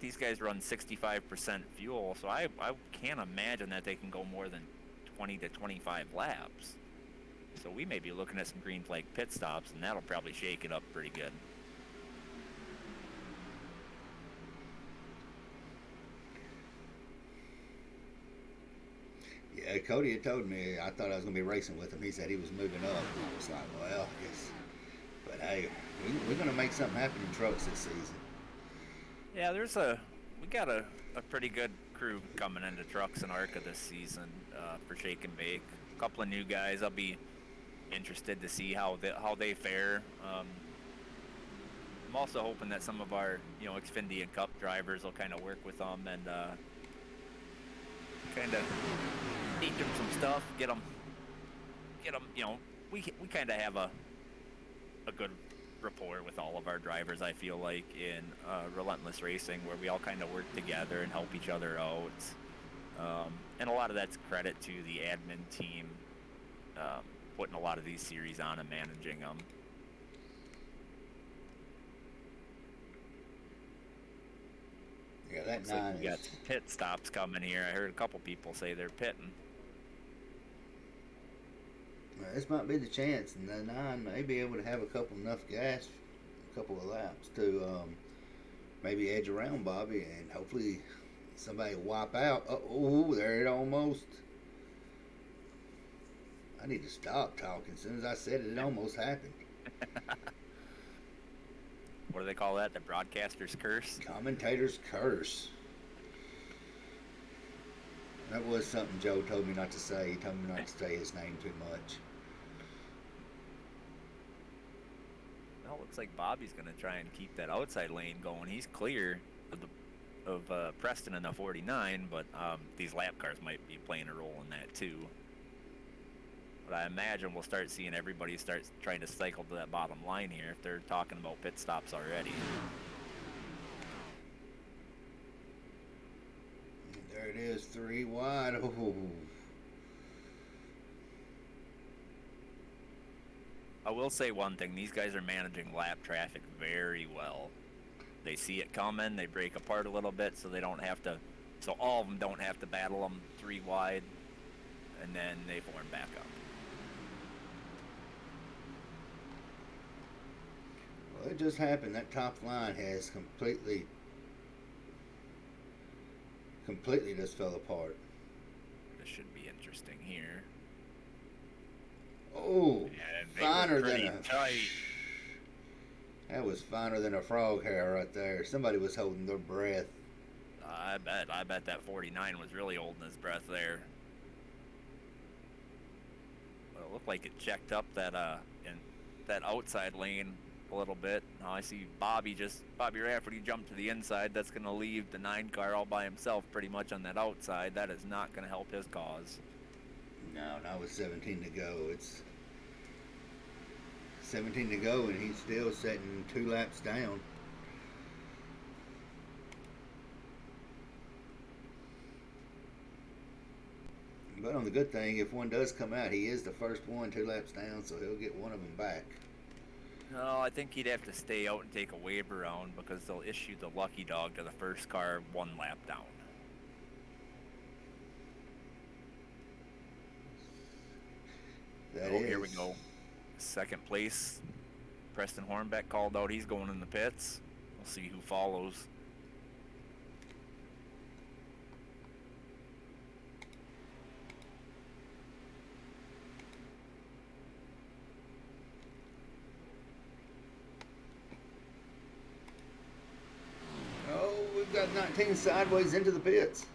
these guys run 65% fuel, so I can't imagine that they can go more than 20 to 25 laps. So we may be looking at some green flag pit stops, and that'll probably shake it up pretty good. yeah, Cody had told me I thought I was going to be racing with him. He said he was moving up. And I was like, well, I guess. But hey, we're going to make something happen in trucks this season. Yeah, we got a pretty good crew coming into trucks and ARCA this season for Shake and Bake. A couple of new guys. I'll be interested to see how they fare. I'm also hoping that some of our Xfinity and Cup drivers will kind of work with them and kind of teach them some stuff. Get them. We kind of have a good rapport with all of our drivers, I feel like, in Relentless Racing, where we all kind of work together and help each other out. And a lot of that's credit to the admin team putting a lot of these series on and managing them. Yeah, that Looks nine like we got is. some pit stops coming here. I heard a couple people say they're pitting. This might be the chance, and the nine may be able to have a couple enough gas, a couple of laps to maybe edge around Bobby, and hopefully somebody wipe out. Oh, there it almost. I need to stop talking. As soon as I said it, it almost happened. What do they call that? The broadcaster's curse? Commentator's curse. That was something Joe told me not to say. He told me not to say his name too much. Well, it looks like Bobby's going to try and keep that outside lane going. He's clear of Preston in the 49, but these lap cars might be playing a role in that too. But I imagine we'll start seeing everybody start trying to cycle to that bottom line here if they're talking about pit stops already. There it is, 3 wide. Oh. I will say one thing, these guys are managing lap traffic very well. They see it coming, they break apart a little bit so all of them don't have to battle them 3 wide, and then they form back up. Well, it just happened. That top line has completely just fell apart. This should be interesting here. Oh, And they finer were than pretty a. tight. That was finer than a frog hair right there. Somebody was holding their breath. I bet that 49 was really holding his breath there. Well, it looked like it checked up that in that outside lane a little bit. Now I see Bobby Rafferty jump to the inside. That's going to leave the 9 car all by himself pretty much on that outside. That is not going to help his cause. No, not with 17 to go. It's 17 to go, and he's still setting 2 laps down. But on the good thing, if one does come out, he is the first one 2 laps down, so he'll get one of them back. No, I think he'd have to stay out and take a wave around because they'll issue the lucky dog to the first car 1 lap down. Here we go. Second place. Preston Hornbeck called out. He's going in the pits. We'll see who follows. Oh, we've got 19 sideways into the pits.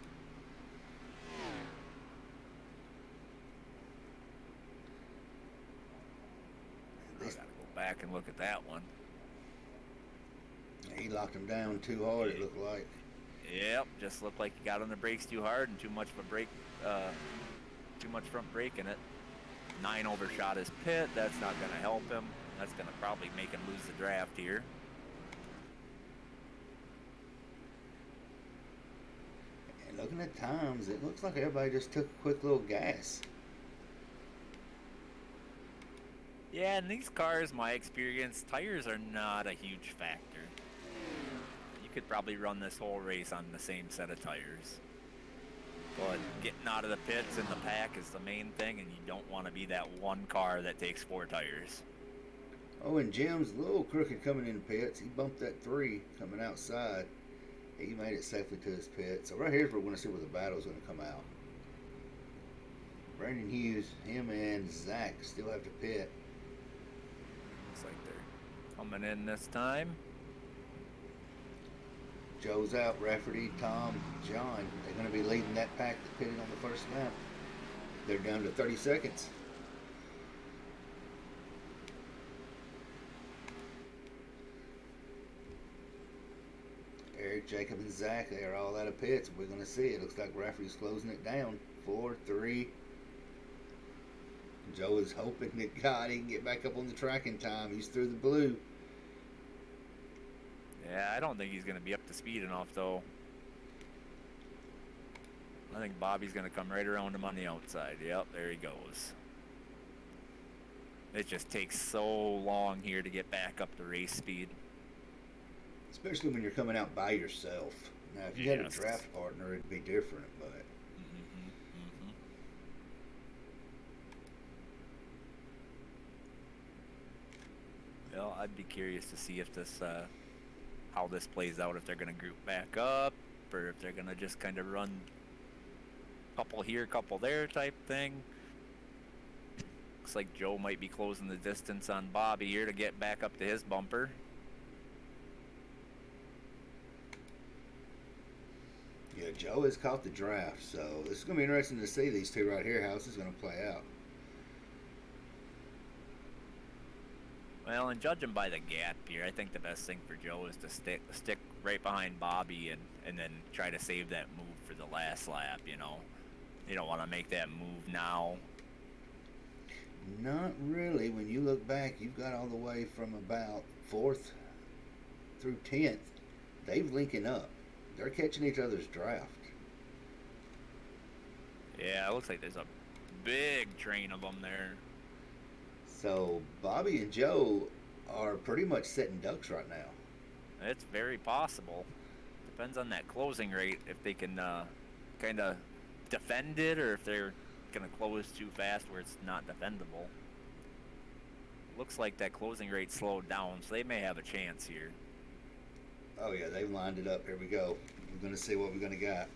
I gotta go back and look at that one. He locked him down too hard, it looked like. Yep, just looked like he got on the brakes too hard and too much of a brake, too much front brake in it. 9 overshot his pit. That's not going to help him. That's going to probably make him lose the draft here. And looking at times, it looks like everybody just took a quick little gas. Yeah, in these cars, my experience, tires are not a huge factor. You could probably run this whole race on the same set of tires. But getting out of the pits and the pack is the main thing, and you don't want to be that one car that takes 4 tires. Oh, and Jim's a little crooked coming in the pits. He bumped that 3 coming outside. He made it safely to his pit. So right here's where we're going to see where the battle's going to come out. Brandon Hughes, him and Zach still have to pit. Looks like they're coming in this time. Joe's out, Rafferty, Tom, John. They're going to be leading that pack that pitted on the first lap. They're down to 30 seconds. Eric, Jacob, and Zach, they are all out of pits. We're going to see it. Looks like Rafferty's closing it down. 4, 3. Joe is hoping that God he can get back up on the track in time. He's through the blue. Yeah, I don't think he's going to be up to speed enough, though. I think Bobby's going to come right around him on the outside. Yep, there he goes. It just takes so long here to get back up to race speed. Especially when you're coming out by yourself. Now, if you had a draft partner, it'd be different, but... Well, I'd be curious to see if this, how this plays out, if they're going to group back up, or if they're going to just kind of run couple here, couple there type thing. Looks like Joe might be closing the distance on Bobby here to get back up to his bumper. Yeah, Joe has caught the draft, so this is going to be interesting to see these two right here, how this is going to play out. Well, and judging by the gap here, I think the best thing for Joe is to stick right behind Bobby and then try to save that move for the last lap, you know. You don't want to make that move now. Not really. When you look back, you've got all the way from about 4th through 10th. They've linking up. They're catching each other's draft. Yeah, it looks like there's a big train of them there. So Bobby and Joe are pretty much setting ducks right now. It's very possible. Depends on that closing rate, if they can kind of defend it or if they're going to close too fast where it's not defendable. Looks like that closing rate slowed down, so they may have a chance here. Oh, yeah, they've lined it up. Here we go. We're going to see what we're going to got.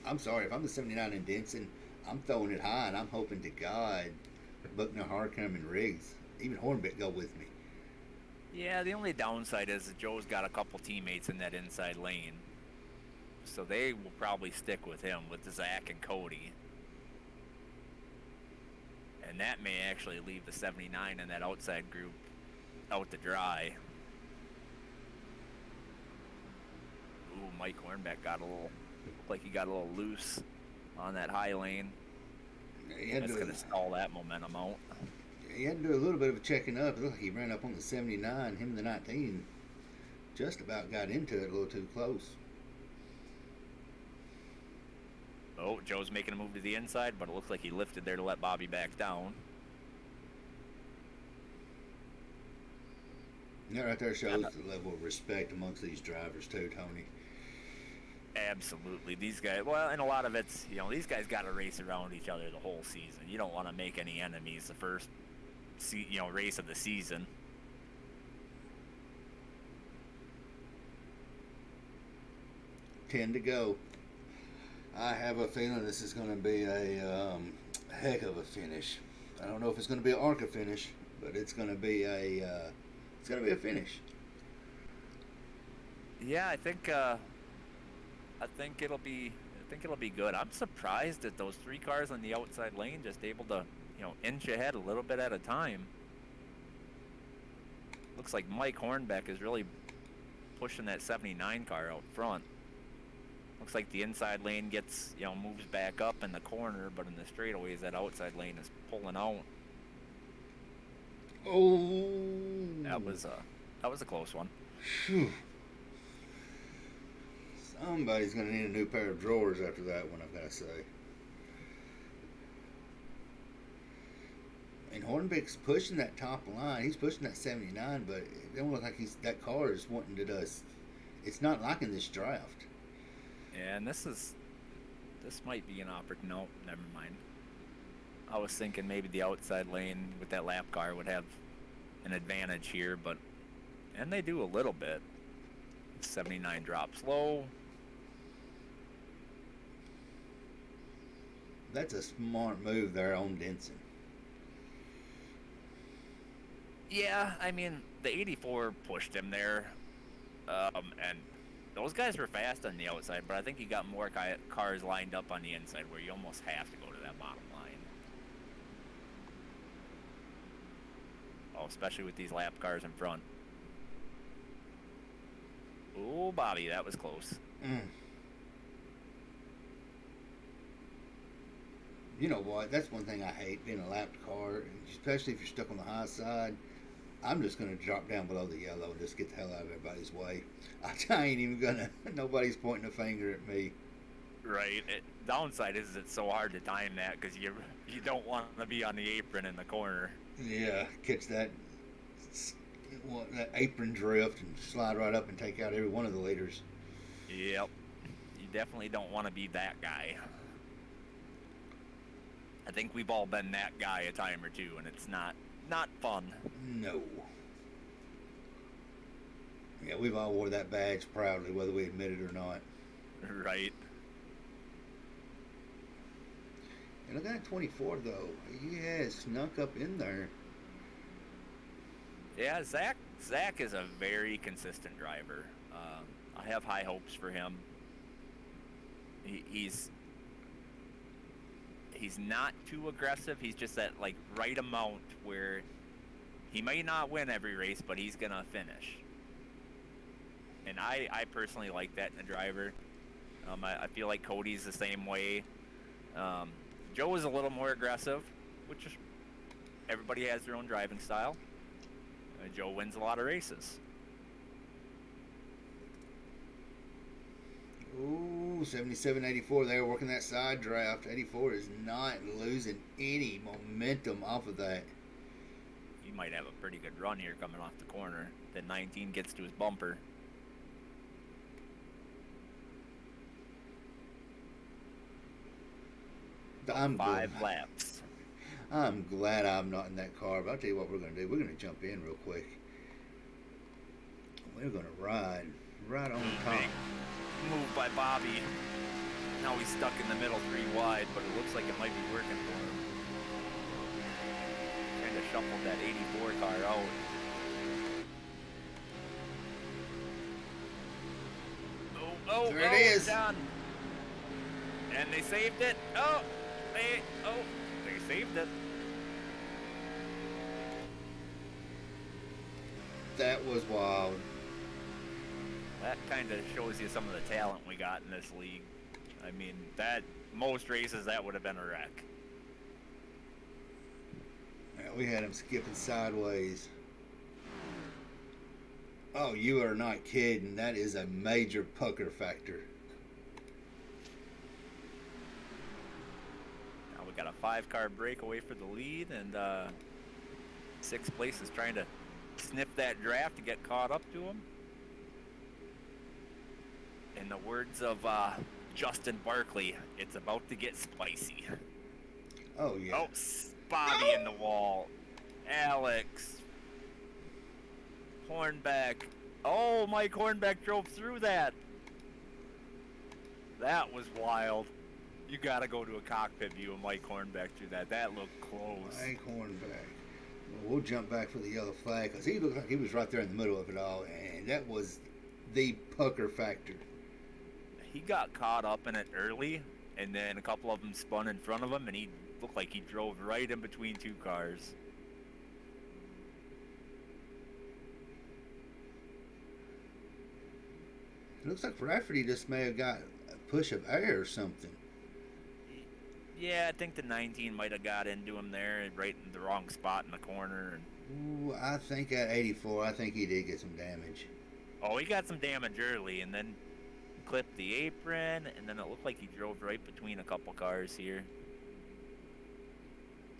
I'm sorry, if I'm the 79 in Denson, I'm throwing it high, and I'm hoping to God Buckner, Harcum, and Riggs, even Hornbeck, go with me. Yeah, the only downside is that Joe's got a couple teammates in that inside lane. So they will probably stick with him, with Zach and Cody. And that may actually leave the 79 in that outside group out to dry. Ooh, Mike Hornbeck got a little, looked like he got a little loose on that high lane. That's going to stall that momentum out. He had to do a little bit of a checking up. It looked like he ran up on the 79. Him and the 19 just about got into it a little too close. Oh, Joe's making a move to the inside, but it looks like he lifted there to let Bobby back down. And that right there shows the level of respect amongst these drivers too, Tony. Absolutely. These guys, well, and a lot of it's, you know, these guys got to race around each other the whole season. You don't want to make any enemies the first, race of the season. Ten to go. I have a feeling this is going to be a heck of a finish. I don't know if it's going to be an ARCA finish, but it's going to be a finish. Yeah, I think it'll be good. I'm surprised that those three cars on the outside lane just able to, inch ahead a little bit at a time. Looks like Mike Hornbeck is really pushing that 79 car out front. Looks like the inside lane gets, moves back up in the corner, but in the straightaways, that outside lane is pulling out. Oh, that was a close one. Whew. Somebody's going to need a new pair of drawers after that one, I've got to say. And Hornbeck's pushing that top line. He's pushing that 79, but it don't look like that car is wanting to dust. It's not liking this draft. Yeah, and this might be an opportunity. No, never mind. I was thinking maybe the outside lane with that lap car would have an advantage here, and they do a little bit. 79 drops low. That's a smart move there on Denson. Yeah, I mean, the 84 pushed him there, and those guys were fast on the outside, but I think you got more cars lined up on the inside where you almost have to go to that bottom line. Oh, especially with these lap cars in front. Oh, Bobby, that was close. You know what? That's one thing I hate, being a lapped car, especially if you're stuck on the high side. I'm just going to drop down below the yellow and just get the hell out of everybody's way. I ain't even going to, nobody's pointing a finger at me. Right. Downside is it's so hard to time that because you don't want to be on the apron in the corner. Yeah, catch that apron drift and slide right up and take out every one of the leaders. Yep. You definitely don't want to be that guy. I think we've all been that guy a time or two, and it's not fun. No. Yeah, we've all wore that badge proudly, whether we admit it or not. Right. And look at that 24, though. He has snuck up in there. Yeah, Zach is a very consistent driver. I have high hopes for him. He's not too aggressive. He's just that right amount where he may not win every race, but he's gonna finish. And I personally like that in a driver. I feel like Cody's the same way. Joe is a little more aggressive, which is, everybody has their own driving style. Joe wins a lot of races. Ooh, 77-84. They were working that side draft. 84 is not losing any momentum off of that. He might have a pretty good run here coming off the corner. Then 19 gets to his bumper. I'm 5 laps. I'm glad I'm not in that car, but I'll tell you what we're going to do. We're going to jump in real quick. We're going to ride right on top. Big move by Bobby. Now he's stuck in the middle 3 wide, but it looks like it might be working for him. Kind of shuffled that 84 car out. Oh, there it is. Done. And they saved it. They saved it. That was wild. That kind of shows you some of the talent we got in this league. I mean, that most races that would have been a wreck. Yeah, we had him skipping sideways. Oh, you are not kidding. That is a major pucker factor. Now we got a 5-car breakaway for the lead, and 6th place is trying to sniff that draft to get caught up to him. In the words of Justin Barkley, it's about to get spicy. Oh, yeah. Oh, Bobby in the wall. Alex. Hornbeck. Oh, Mike Hornbeck drove through that. That was wild. You got to go to a cockpit view of Mike Hornbeck through that. That looked close. Mike Hornbeck. Well, we'll jump back for the yellow flag because he looked like he was right there in the middle of it all, and that was the pucker factor. He got caught up in it early, and then a couple of them spun in front of him, and he looked like he drove right in between 2 cars. It looks like Rafferty just may have got a push of air or something. Yeah, I think the 19 might have got into him there, right in the wrong spot in the corner. Ooh, I think at 84, I think he did get some damage. Oh, he got some damage early, and then clipped the apron, and then it looked like he drove right between a couple cars here.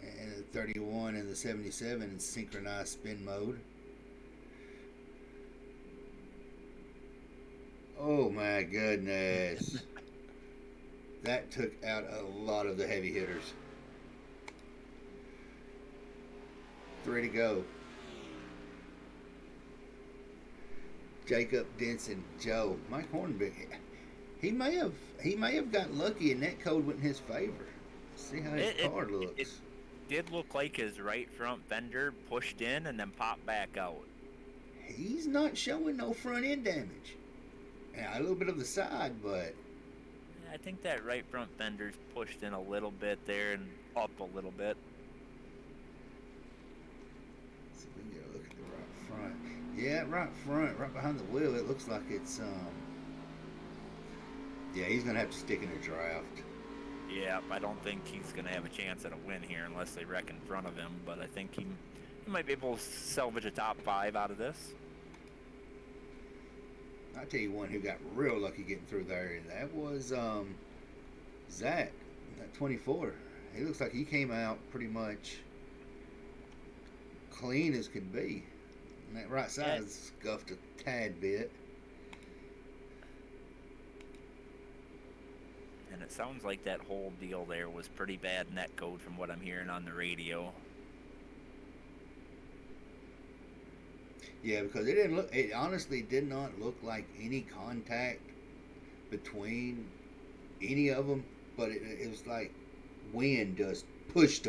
And the 31 and the 77 in synchronized spin mode. Oh my goodness. That took out a lot of the heavy hitters. 3 to go. Jacob Denson, Joe, Mike Hornbeck. He may have got lucky and that code went in his favor. See how his car looks. It did look like his right front fender pushed in and then popped back out. He's not showing no front end damage. Yeah, a little bit of the side, but I think that right front fender's pushed in a little bit there and up a little bit. let's see if we can get a look at the right front. Yeah, right front, right behind the wheel. It looks like it's yeah, he's gonna have to stick in a draft. Yeah, I don't think he's gonna have a chance at a win here unless they wreck in front of him. But I think he might be able to salvage a top 5 out of this. I'll tell you one who got real lucky getting through there, and that was Zach, that 24. He looks like he came out pretty much clean as could be. And that right side is scuffed a tad bit. And it sounds like that whole deal there was pretty bad net code from what I'm hearing on the radio. Yeah, because it honestly did not look like any contact between any of them, but it was like wind just pushed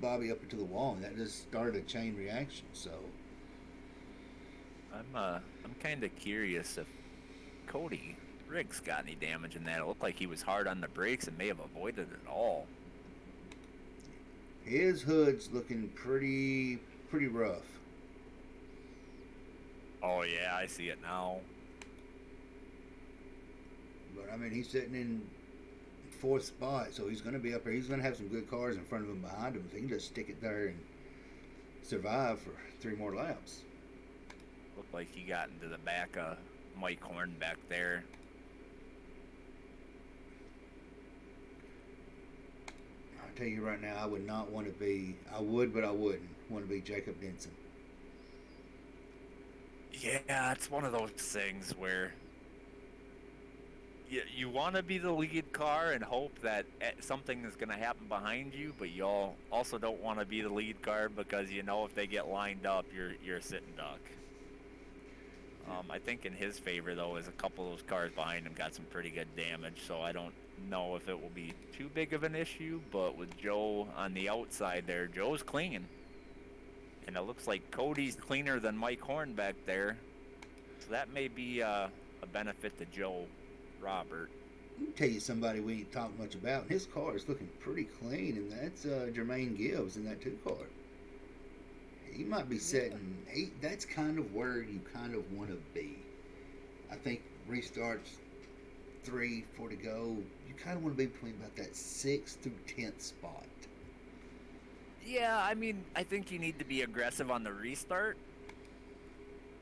Bobby up into the wall, and that just started a chain reaction. So I'm kind of curious if Cody Riggs got any damage in that. It looked like he was hard on the brakes and may have avoided it all. his hood's looking pretty rough. Oh yeah, I see it now. But I mean, he's sitting in 4th spot, so he's going to be up there. He's going to have some good cars in front of him, behind him. If he can just stick it there and survive for 3 more laps. Looked like he got into the back of Mike Horn back there. I'll tell you right now, I would not want to be. I would, but I wouldn't want to be Jacob Denson. Yeah, it's one of those things where you want to be the lead car and hope that something is going to happen behind you, but you also don't want to be the lead car because you know if they get lined up, you're a sitting duck. I think in his favor, though, is a couple of those cars behind him got some pretty good damage, so I don't know if it will be too big of an issue, but with Joe on the outside there, Joe's clean. And it looks like Cody's cleaner than Mike Horn back there. So that may be a benefit to Joe Robert. Let me tell you somebody we ain't talked much about. And his car is looking pretty clean, and that's Jermaine Gibbs in that 2 car. he might be setting. That's kind of where you kind of want to be. I think restarts 3, 4 to go. You kind of want to be between about that 6th through 10th spot. Yeah, I mean, I think you need to be aggressive on the restart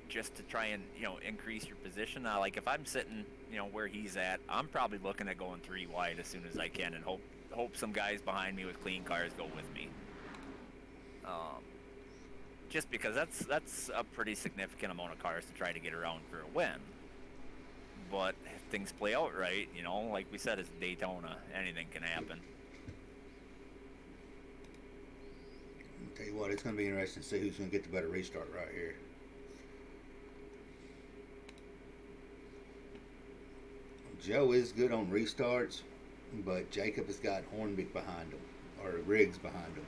just to try and, increase your position. Now, like if I'm sitting, where he's at, I'm probably looking at going 3 wide as soon as I can and hope some guys behind me with clean cars go with me. Just because that's a pretty significant amount of cars to try to get around for a win. But if things play out right, like we said, it's Daytona. Anything can happen. I'll tell you what, it's going to be interesting to see who's going to get the better restart right here. Joe is good on restarts, but Jacob has got Hornbeck behind him, or Riggs behind him.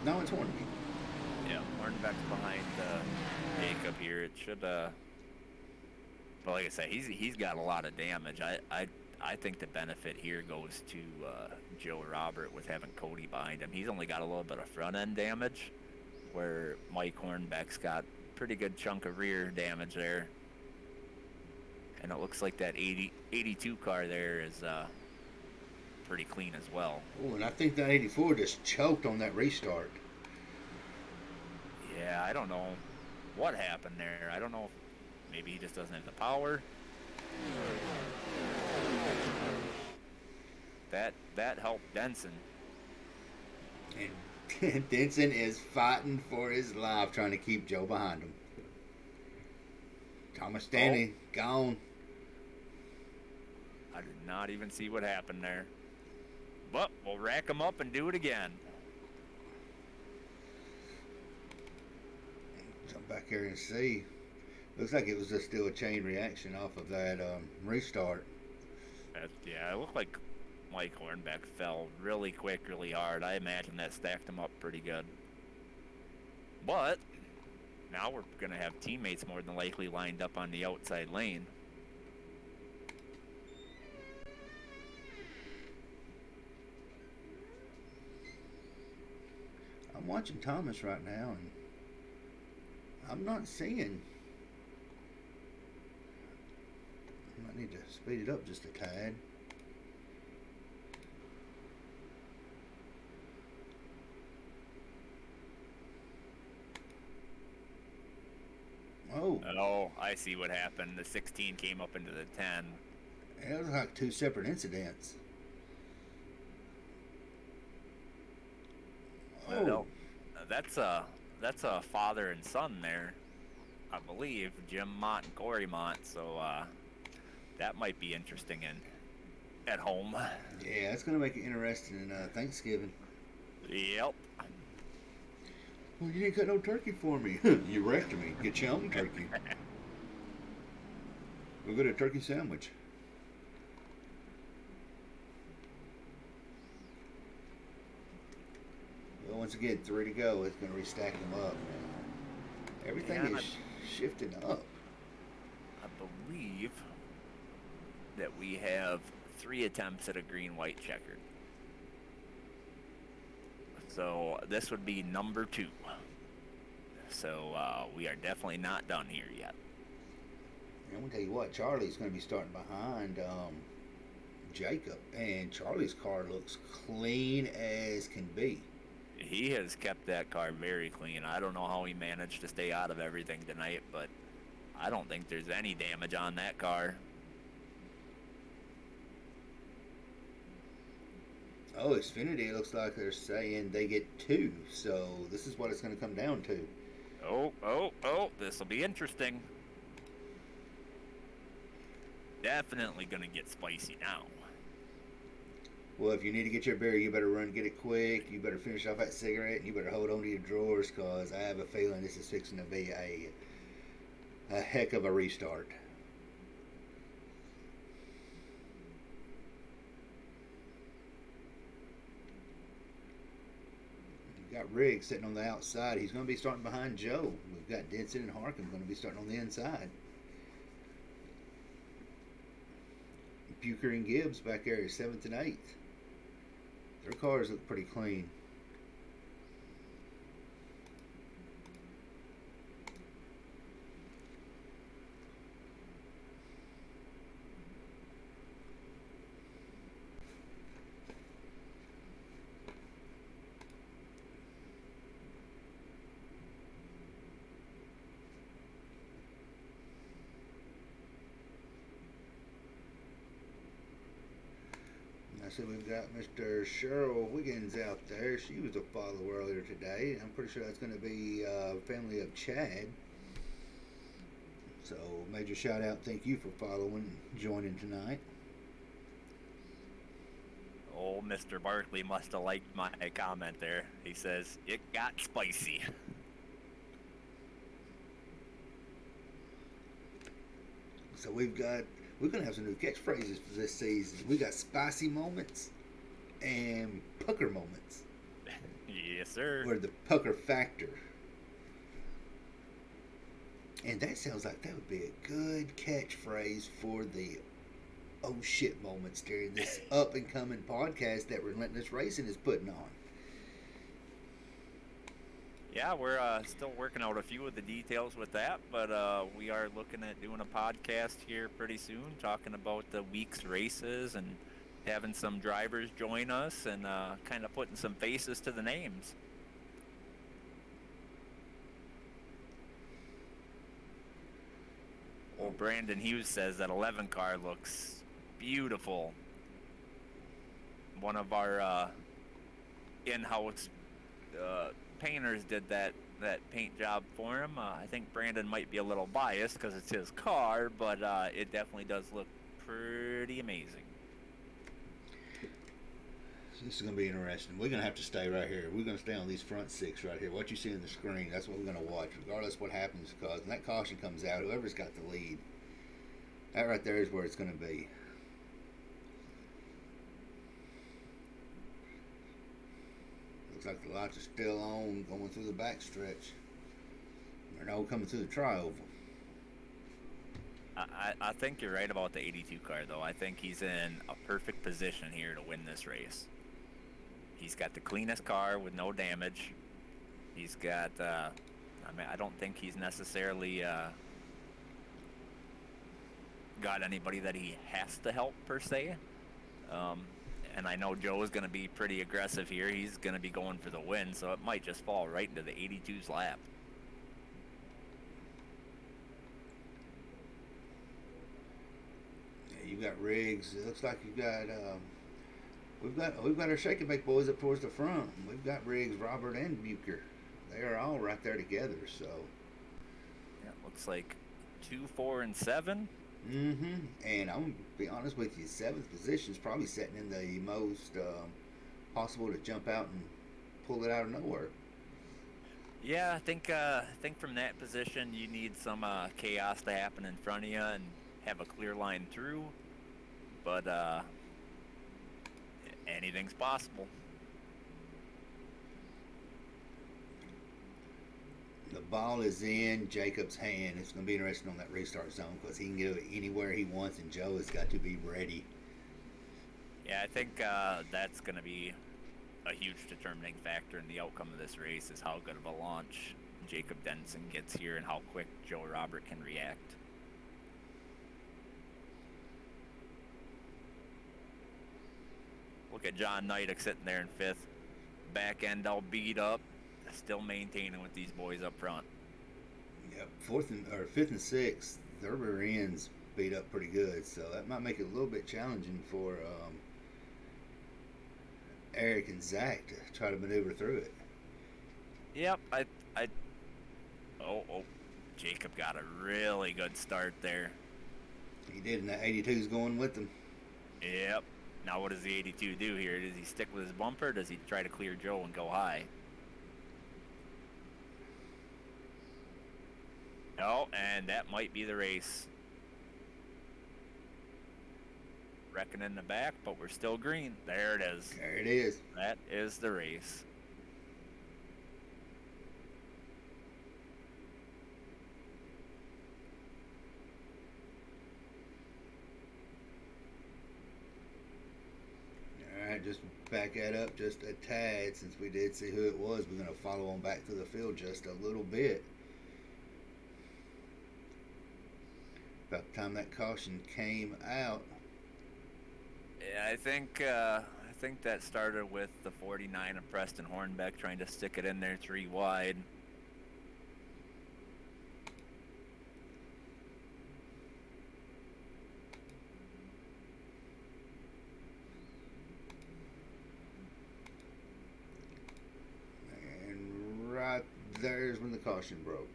No, it's Hornbeck. Yeah, Hornbeck's behind Jacob here. It should, but like I said, he's got a lot of damage. I think the benefit here goes to Joe Robert with having Cody behind him. He's only got a little bit of front end damage, where Mike Hornbeck's got a pretty good chunk of rear damage there. And it looks like that 82 car there is pretty clean as well. Oh, and I think that 84 just choked on that restart. Yeah, I don't know what happened there. I don't know if maybe he just doesn't have the power. That helped Denson. And Denson is fighting for his life trying to keep Joe behind him. Thomas Stanley gone. I did not even see what happened there. But we'll rack them up and do it again. Jump back here and see. Looks like it was just still a chain reaction off of that restart. Yeah, it looked like Mike Hornbeck fell really quick, really hard. I imagine that stacked him up pretty good. But now we're going to have teammates more than likely lined up on the outside lane. I'm watching Thomas right now, and I'm not seeing. I might need to speed it up just a tad. Oh, I see what happened. The 16 came up into the 10. It was like 2 separate incidents. Well, that's a father and son there, I believe, Jim Mott and Corey Mott. So that might be interesting at home. Yeah, it's gonna make it interesting in Thanksgiving. Yep. Well, you didn't cut no turkey for me. You wrecked me. Get your own turkey. We'll get a turkey sandwich. Well, once again, 3 to go. It's going to restack them up. Everything is shifting up. I believe that we have 3 attempts at a green-white checkered. So this would be number 2. So we are definitely not done here yet. I'm going to tell you what, Charlie's going to be starting behind Jacob. And Charlie's car looks clean as can be. He has kept that car very clean. I don't know how he managed to stay out of everything tonight, but I don't think there's any damage on that car. Oh, Xfinity, it looks like they're saying they get 2. So this is what it's going to come down to. Oh, this will be interesting. Definitely going to get spicy now. Well, if you need to get your beer, you better run, get it quick. You better finish off that cigarette, and you better hold on to your drawers, because I have a feeling this is fixing to be a heck of a restart. We've got Riggs sitting on the outside. He's going to be starting behind Joe. We've got Denson and Harkin going to be starting on the inside. Bucher and Gibbs back there, 7th and 8th. Their cars look pretty clean. I see we've got Mr. Cheryl Wiggins out there. She was a follower earlier today. I'm pretty sure that's going to be family of Chad. So, major shout out. Thank you for following, joining tonight. Oh, Mr. Barkley must have liked my comment there. He says, it got spicy. So we're gonna have some new catchphrases for this season. We got spicy moments and pucker moments, Yes, sir. or the pucker factor. And that sounds like that would be a good catchphrase for the oh shit moments during this up and coming podcast that Relentless Racing is putting on. Yeah, we're still working out a few of the details with that, but we are looking at doing a podcast here pretty soon, talking about the week's races and having some drivers join us and kind of putting some faces to the names. Well, Brandon Hughes says that 11 car looks beautiful. One of our in-house painters did that paint job for him. I think Brandon might be a little biased because it's his car, but it definitely does look pretty amazing. This is going to be interesting. We're going to have to stay right here. We're going to stay on these front six right here. What you see on the screen, that's what we're going to watch, regardless of what happens, because when that caution comes out, whoever's got the lead, that right there is where it's going to be. Looks like the lights are still on going through the back stretch. They're no coming through the tri-oval. I think you're right about the 82 car, though. I think he's in a perfect position here to win this race. He's got the cleanest car with no damage. He's got, I don't think he's necessarily got anybody that he has to help, per se. And I know Joe is going to be pretty aggressive here. He's going to be going for the win, so it might just fall right into the 82's lap. Yeah, you got Riggs. It looks like you've got we've got our shake and bake boys up towards the front. We've got Riggs, Robert, and Bucher. They are all right there together. So yeah, it looks like 2, 4, and 7. Mm-hmm. And I'm gonna be honest with you, 7th position is probably setting in the most possible to jump out and pull it out of nowhere. Yeah, I think from that position you need some chaos to happen in front of you and have a clear line through. But anything's possible. The ball is in Jacob's hand. It's going to be interesting on that restart zone because he can go anywhere he wants, and Joe has got to be ready. Yeah, I think that's going to be a huge determining factor in the outcome of this race is how good of a launch Jacob Denson gets here and how quick Joe Robert can react. Look at John Neidick sitting there in 5th. Back end all beat up. Still maintaining with these boys up front. Yep, 5th and 6th, their rear ends beat up pretty good, so that might make it a little bit challenging for Eric and Zach to try to maneuver through it. Yep, Jacob got a really good start there. He did, and that 82's going with him. Yep. Now what does the 82 do here? Does he stick with his bumper, or does he try to clear Joe and go high? No, and that might be the race. Wrecking in the back, but we're still green. There it is. There it is. That is the race. All right, just back that up just a tad since we did see who it was. We're going to follow on back to the field just a little bit. About the time that caution came out. Yeah, I think that started with the 49 of Preston Hornbeck trying to stick it in there 3 wide. theirs when the caution broke.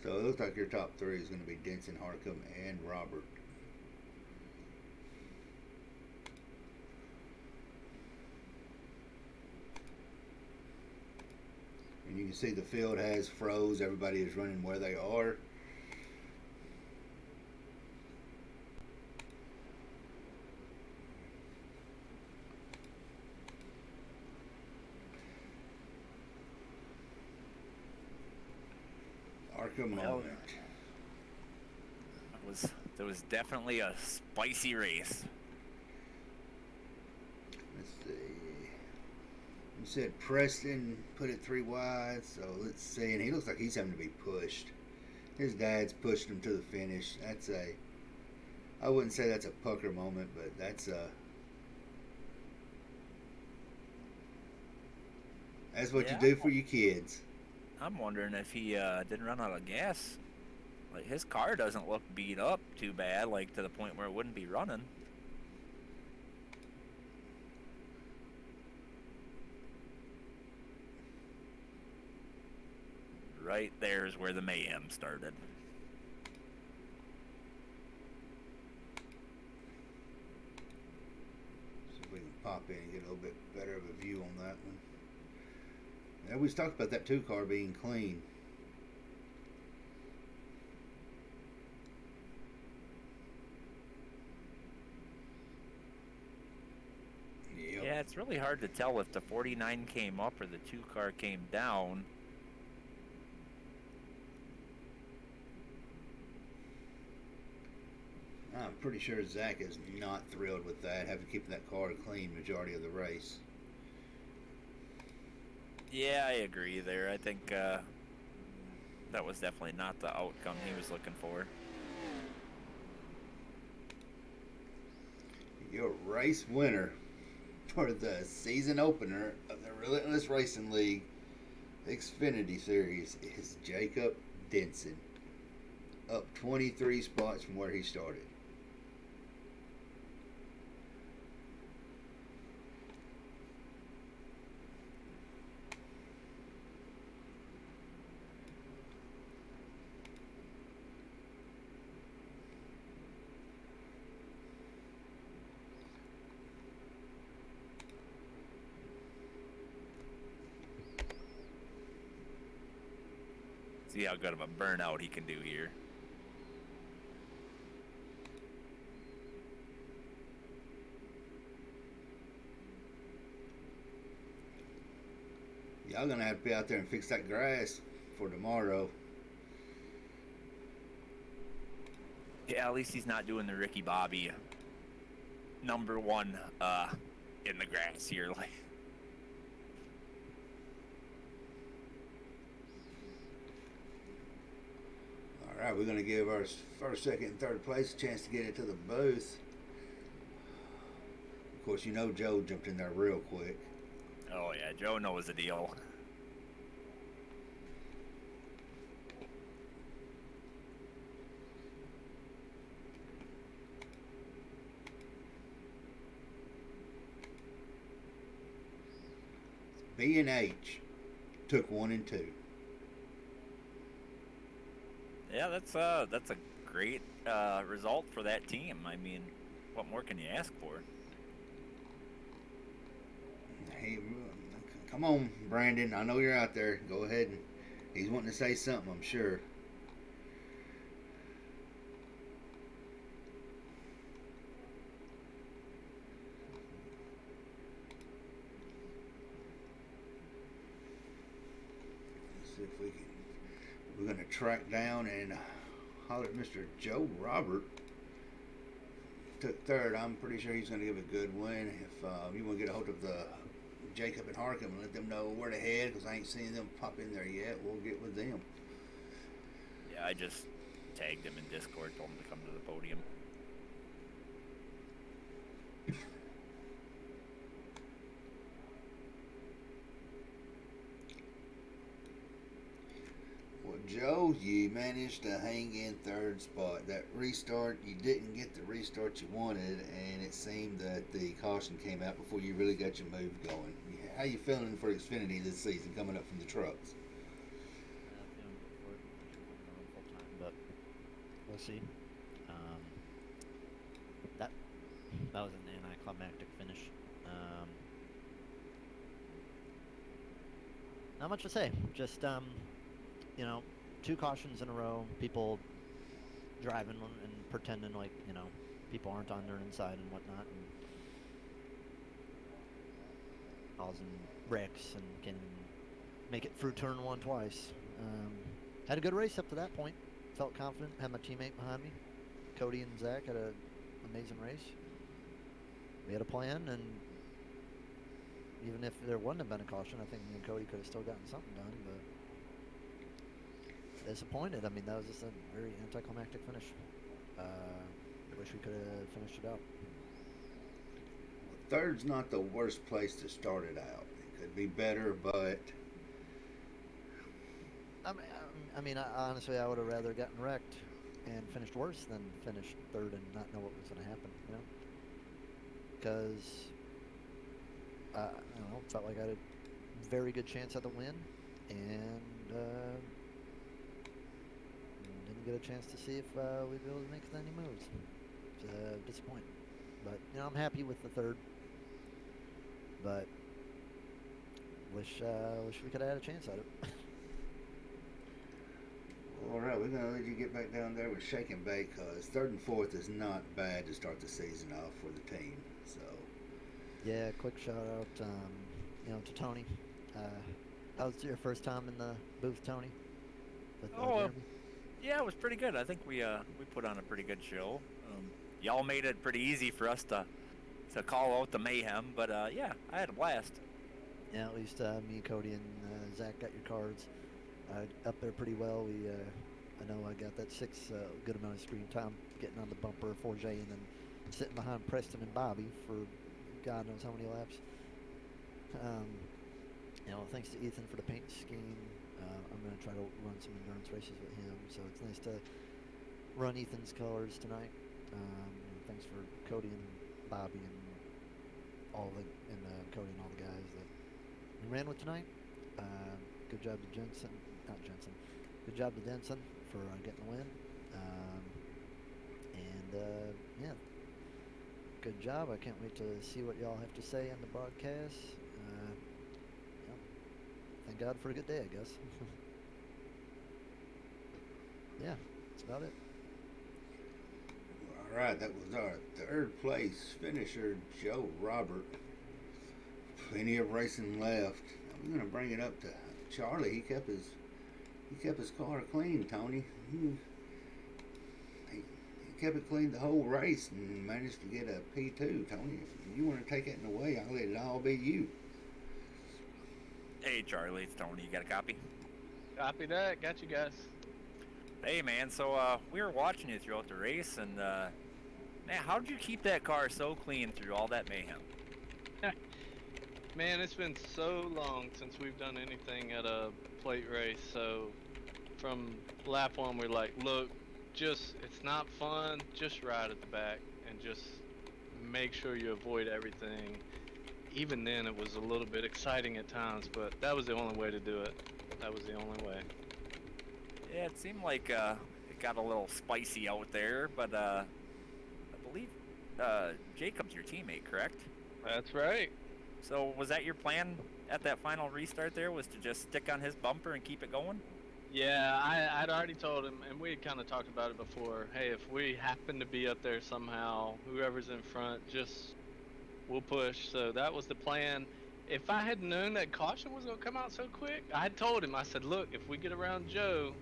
So it looks like your top three is going to be Denson, Harcum, and Robert. And you can see the field has froze. Everybody is running where they are. Arkham moment. There was definitely a spicy race. Let's see. You said Preston put it 3 wide, so let's see. And he looks like he's having to be pushed. His dad's pushed him to the finish. I wouldn't say that's a pucker moment, but that's what you do for your kids. I'm wondering if he didn't run out of gas. Like, his car doesn't look beat up too bad, like to the point where it wouldn't be running. Right there is where the mayhem started. See if we can pop in and get a little bit better of a view on that one. Yeah, we talked about that 2 car being clean. Yep. Yeah, it's really hard to tell if the 49 came up or the 2 car came down. I'm pretty sure Zach is not thrilled with that, having keeping that car clean majority of the race. Yeah, I agree there. I think that was definitely not the outcome he was looking for. Your race winner for the season opener of the Relentless Racing League Xfinity Series is Jacob Denson, up 23 spots from where he started. See how good of a burnout he can do here. Y'all gonna have to be out there and fix that grass for tomorrow. Yeah, at least he's not doing the Ricky Bobby number 1 in the grass here. Like, all right, we're gonna give our first, second, and third place a chance to get into the booth. Of course, you know Joe jumped in there real quick. oh yeah, Joe knows the deal. B&H took 1 and 2. Yeah, that's a great result for that team. I mean, what more can you ask for? Hey, come on, Brandon. I know you're out there. Go ahead. He's wanting to say something, I'm sure. Let's see if we can. We're going to track down and holler at Mr. Joe Robert. Took third. I'm pretty sure he's going to give a good win. If you want to get a hold of the Jacob and Harcum and let them know where to head, because I ain't seen them pop in there yet, we'll get with them. Yeah, I just tagged him in Discord, told him to come to the podium. Well, Joe, you managed to hang in third spot. That restart, you didn't get the restart you wanted, and it seemed that the caution came out before you really got your move going. How you feeling for Xfinity this season coming up from the trucks? see. Um, that that was an anticlimactic finish. Um, Not much to say. Just you know, two cautions in a row. People driving and pretending like people aren't on their inside and whatnot, and causing wrecks and can make it through turn one twice. Had a good race up to that point. Felt confident. Had my teammate behind me. Cody and Zach had an amazing race. We had a plan, and even if there wouldn't have been a caution, I think me and Cody could have still gotten something done. But disappointed. I mean, that was just a very anticlimactic finish. Wish we could have finished it out. Third's not the worst place to start it out. It could be better, but Honestly, I would have rather gotten wrecked and finished worse than finished third and not know what was going to happen. Because I don't know, felt like I had a very good chance at the win, and didn't get a chance to see if we'd be able to make any moves. It's disappointing, but I'm happy with the third. But wish we could have had a chance at it. all right, we're gonna let you get back down there with shake and bake, because third and fourth is not bad to start the season off for the team. So Yeah, quick shout out, to Tony. How was your first time in the booth, Tony? With, Jeremy? Yeah, it was pretty good. I think we put on a pretty good show. Y'all made it pretty easy for us to call out the mayhem, but yeah, I had a blast. Yeah, at least me, Cody, and Zach got your cards up there pretty well. I know I got that good amount of screen time getting on the bumper for Jay, and then sitting behind Preston and Bobby for God knows how many laps. Thanks to Ethan for the paint scheme. I'm going to try to run some endurance races with him, so it's nice to run Ethan's colors tonight. Thanks for Cody and Bobby and Cody and all the guys that we ran with tonight. Good job to Good job to Denson for getting the win. Yeah, good job. I can't wait to see what y'all have to say on the broadcast. Thank God for a good day, I guess. Yeah, that's about it. all right, that was our third place finisher, Joe Robert. Plenty of racing left. I'm gonna bring it up to Charlie. He kept his car clean, Tony. He kept it clean the whole race and managed to get a P2, Tony. If you want to take it in the way, I'll let it all be you. Hey, Charlie, it's Tony. You got a copy? Copy that. Got you guys. Hey, man. So we were watching you throughout the race, and man, how did you keep that car so clean through all that mayhem? Man, it's been so long since we've done anything at a plate race. So from lap one, we're like, look, it's not fun. Just ride at the back and just make sure you avoid everything. Even then, it was a little bit exciting at times, but that was the only way to do it. That was the only way. Yeah, it seemed like it got a little spicy out there, but I believe Jacob's your teammate, correct? That's right. So was that your plan at that final restart there, was to just stick on his bumper and keep it going? Yeah, I'd already told him, and we had kind of talked about it before. Hey, if we happen to be up there somehow, whoever's in front, we'll push. So that was the plan. If I had known that caution was going to come out so quick, I had told him, I said, look, if we get around Joe,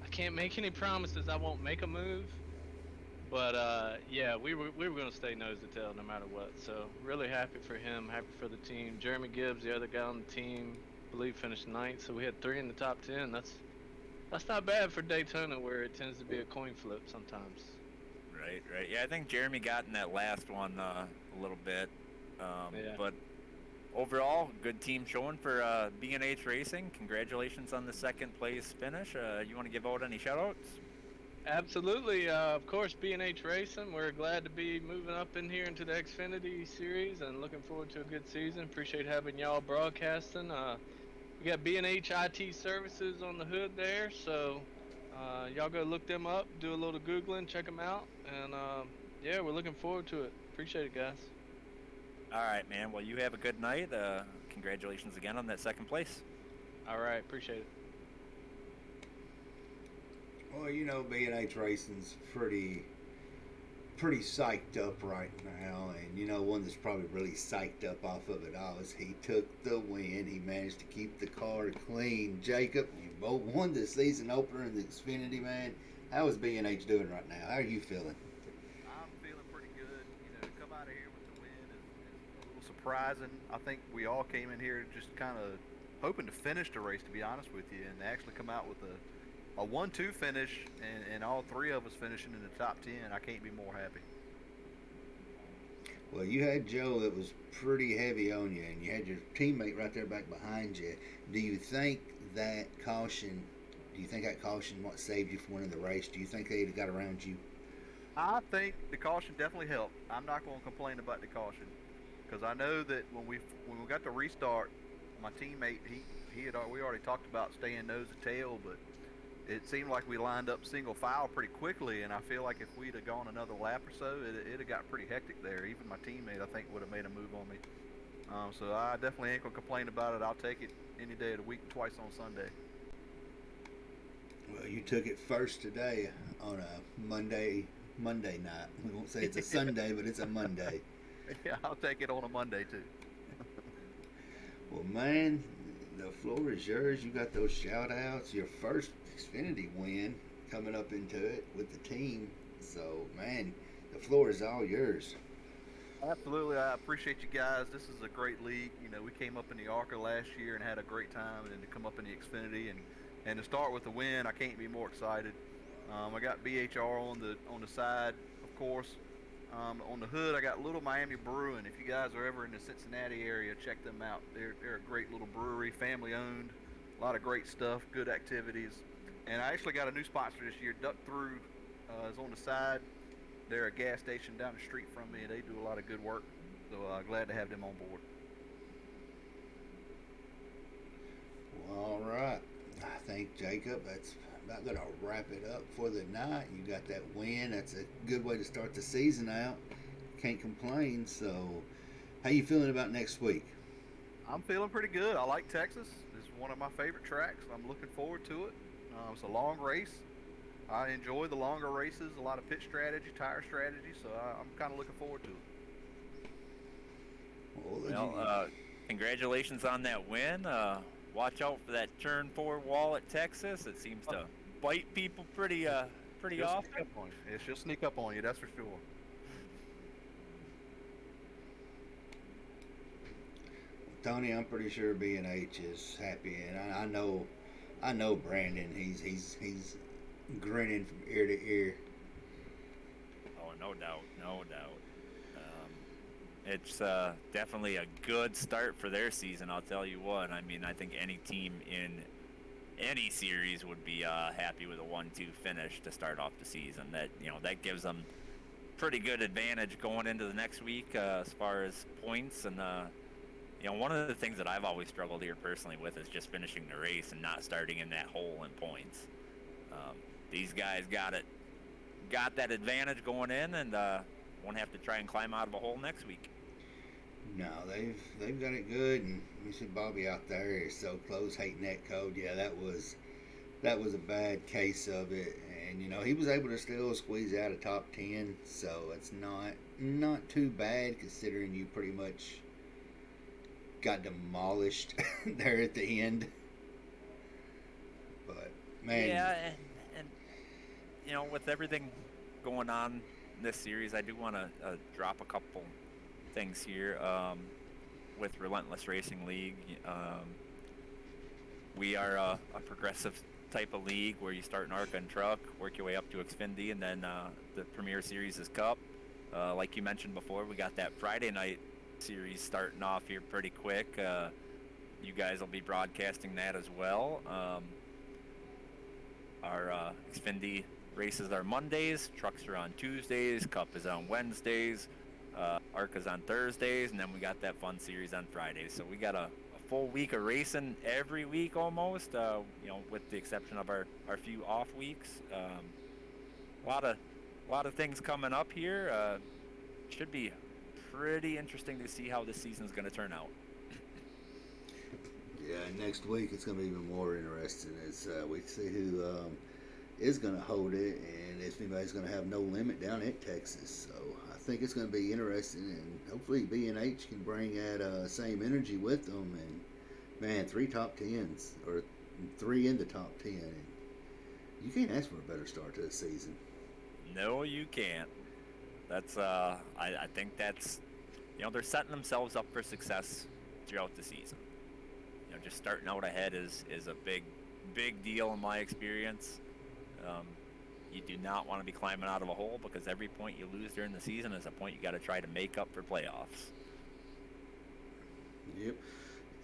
I can't make any promises. I won't make a move. But yeah, we were going to stay nose to tail no matter what. So really happy for him, happy for the team. Jeremy Gibbs, the other guy on the team, I believe finished ninth. So we had 3 in the top 10. That's not bad for Daytona, where it tends to be a coin flip sometimes. Right. Yeah, I think Jeremy got in that last one a little bit. Yeah. But overall, good team showing for B&H Racing. Congratulations on the second place finish. You want to give out any shout-outs? Absolutely. Of course, B&H Racing, we're glad to be moving up in here into the Xfinity series and looking forward to a good season. Appreciate having y'all broadcasting. We got B&H IT services on the hood there, so y'all go look them up, do a little Googling, check them out. And yeah, we're looking forward to it. Appreciate it, guys. All right, man. Well, you have a good night. Congratulations again on that second place. All right, appreciate it. Well, B&H Racing's pretty psyched up right now, and one that's probably really psyched up off of it all is he took the win. He managed to keep the car clean. Jacob, you both won the season opener in the Xfinity, man. How is B&H doing right now? How are you feeling? I'm feeling pretty good. To come out of here with the win is a little surprising. I think we all came in here just kind of hoping to finish the race, to be honest with you, and actually come out with a 1-2 finish, and all three of us finishing in the top 10. I can't be more happy. Well, you had Joe that was pretty heavy on you, and you had your teammate right there back behind you. Do you think that caution what saved you from winning the race? Do you think they'd have got around you? I think the caution definitely helped. I'm not going to complain about the caution, because I know that when we got the restart, my teammate we already talked about staying nose to tail, but it seemed like we lined up single file pretty quickly, and I feel like if we'd have gone another lap or so, it'd have got pretty hectic there. Even my teammate, I think, would have made a move on me. So I definitely ain't gonna complain about it. I'll take it any day of the week, twice on Sunday. Well, you took it first today on a Monday night. We won't say it's a Sunday, but it's a Monday. Yeah, I'll take it on a Monday too. Well, man, the floor is yours. You got those shout outs. Your first Xfinity win coming up into it with the team. So, man, the floor is all yours. Absolutely. I appreciate you guys. This is a great league. We came up in the ARCA last year and had a great time, and to come up in the Xfinity and to start with the win, I can't be more excited. I got BHR on the side, of course. On the hood, I got Little Miami Brewing. If you guys are ever in the Cincinnati area, check them out. They're a great little brewery, family owned, a lot of great stuff, good activities. And I actually got a new sponsor this year. Duck Through is on the side. They're a gas station down the street from me. They do a lot of good work. So glad to have them on board. Well, all right. I think, Jacob, that's about going to wrap it up for the night. You got that win. That's a good way to start the season out. Can't complain. So, how you feeling about next week? I'm feeling pretty good. I like Texas. It's one of my favorite tracks. I'm looking forward to it. It's a long race. I enjoy the longer races, a lot of pit strategy, tire strategy, so I'm kind of looking forward to it. Well, congratulations on that win. Watch out for that turn 4 wall at Texas. It seems to bite people pretty often. She'll sneak up on you, that's for sure. Tony, I'm pretty sure B&H is happy, and I know Brandon. He's grinning from ear to ear. Oh, no doubt. It's definitely a good start for their season, I'll tell you what. I mean, I think any team in any series would be happy with a 1-2 finish to start off the season. That gives them pretty good advantage going into the next week as far as points. And one of the things that I've always struggled here personally with is just finishing the race and not starting in that hole in points. These guys got that advantage going in, and won't have to try and climb out of a hole next week. No, they've got it good, and you see Bobby out there is so close, hating that code. Yeah, that was a bad case of it, and he was able to still squeeze out a top 10, so it's not too bad considering you pretty much got demolished there at the end. But man, yeah, and with everything going on in this series, I do want to drop a couple things here. With Relentless Racing League, we are a progressive type of league where you start in ARCA and Truck, work your way up to Xfinity, and then the Premier Series is Cup. Like you mentioned before, we got that Friday night series starting off here pretty quick. You guys will be broadcasting that as well. Our Xfinity races are Mondays, Trucks are on Tuesdays, Cup is on Wednesdays, ARCA's on Thursdays, and then we got that fun series on Fridays. So we got a full week of racing every week almost. With the exception of our few off weeks. A lot of things coming up here. Should be pretty interesting to see how this season's going to turn out. Yeah, next week it's going to be even more interesting as we see who is going to hold it and if anybody's going to have no limit down at Texas. So I think it's going to be interesting, and hopefully B&H can bring that same energy with them. And man, 3 top 10s or 3 in the top 10. And you can't ask for a better start to the season. No, you can't. That's I think that's they're setting themselves up for success throughout the season. Just starting out ahead is a big deal in my experience. You do not want to be climbing out of a hole, because every point you lose during the season is a point you got to try to make up for playoffs. Yep.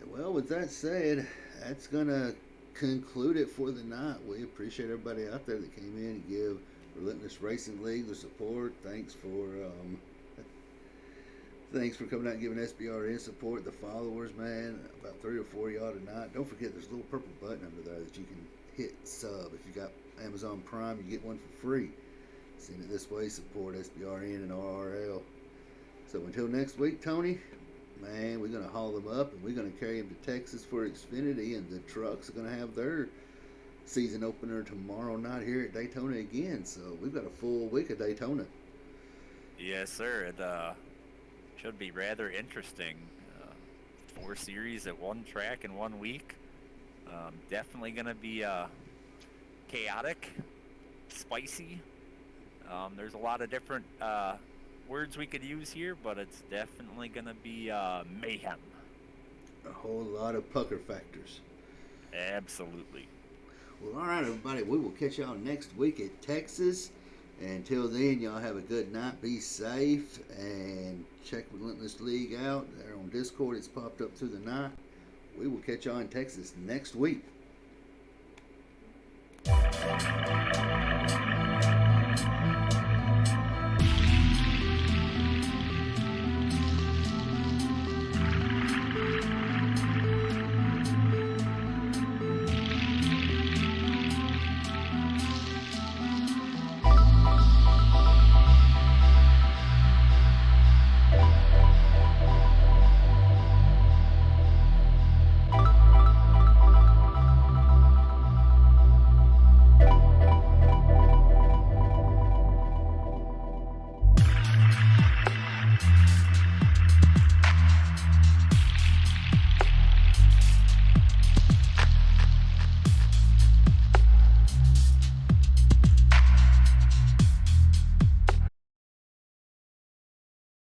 Well, with that said, that's gonna conclude it for the night. We appreciate everybody out there that came in and give Relentless Racing League the support. Thanks for coming out and giving SBRN support. The followers, man, about 3 or 4 y'all tonight. Don't forget, there's a little purple button under there that you can hit sub. If you got Amazon Prime, you get one for free. Send it this way, support SBRN and RRL. So until next week, Tony, man, we're going to haul them up and we're going to carry them to Texas for Xfinity, and the trucks are going to have their season opener tomorrow night here at Daytona again. So we've got a full week of Daytona. Yes, sir. It should be rather interesting. 4 series at one track in 1 week. Definitely going to be chaotic, spicy. There's a lot of different words we could use here, but it's definitely going to be mayhem. A whole lot of pucker factors. Absolutely. Well, all right, everybody. We will catch y'all next week at Texas. Until then, y'all have a good night. Be safe and check Relentless League out. There on Discord, it's popped up through the night. We will catch y'all in Texas next week.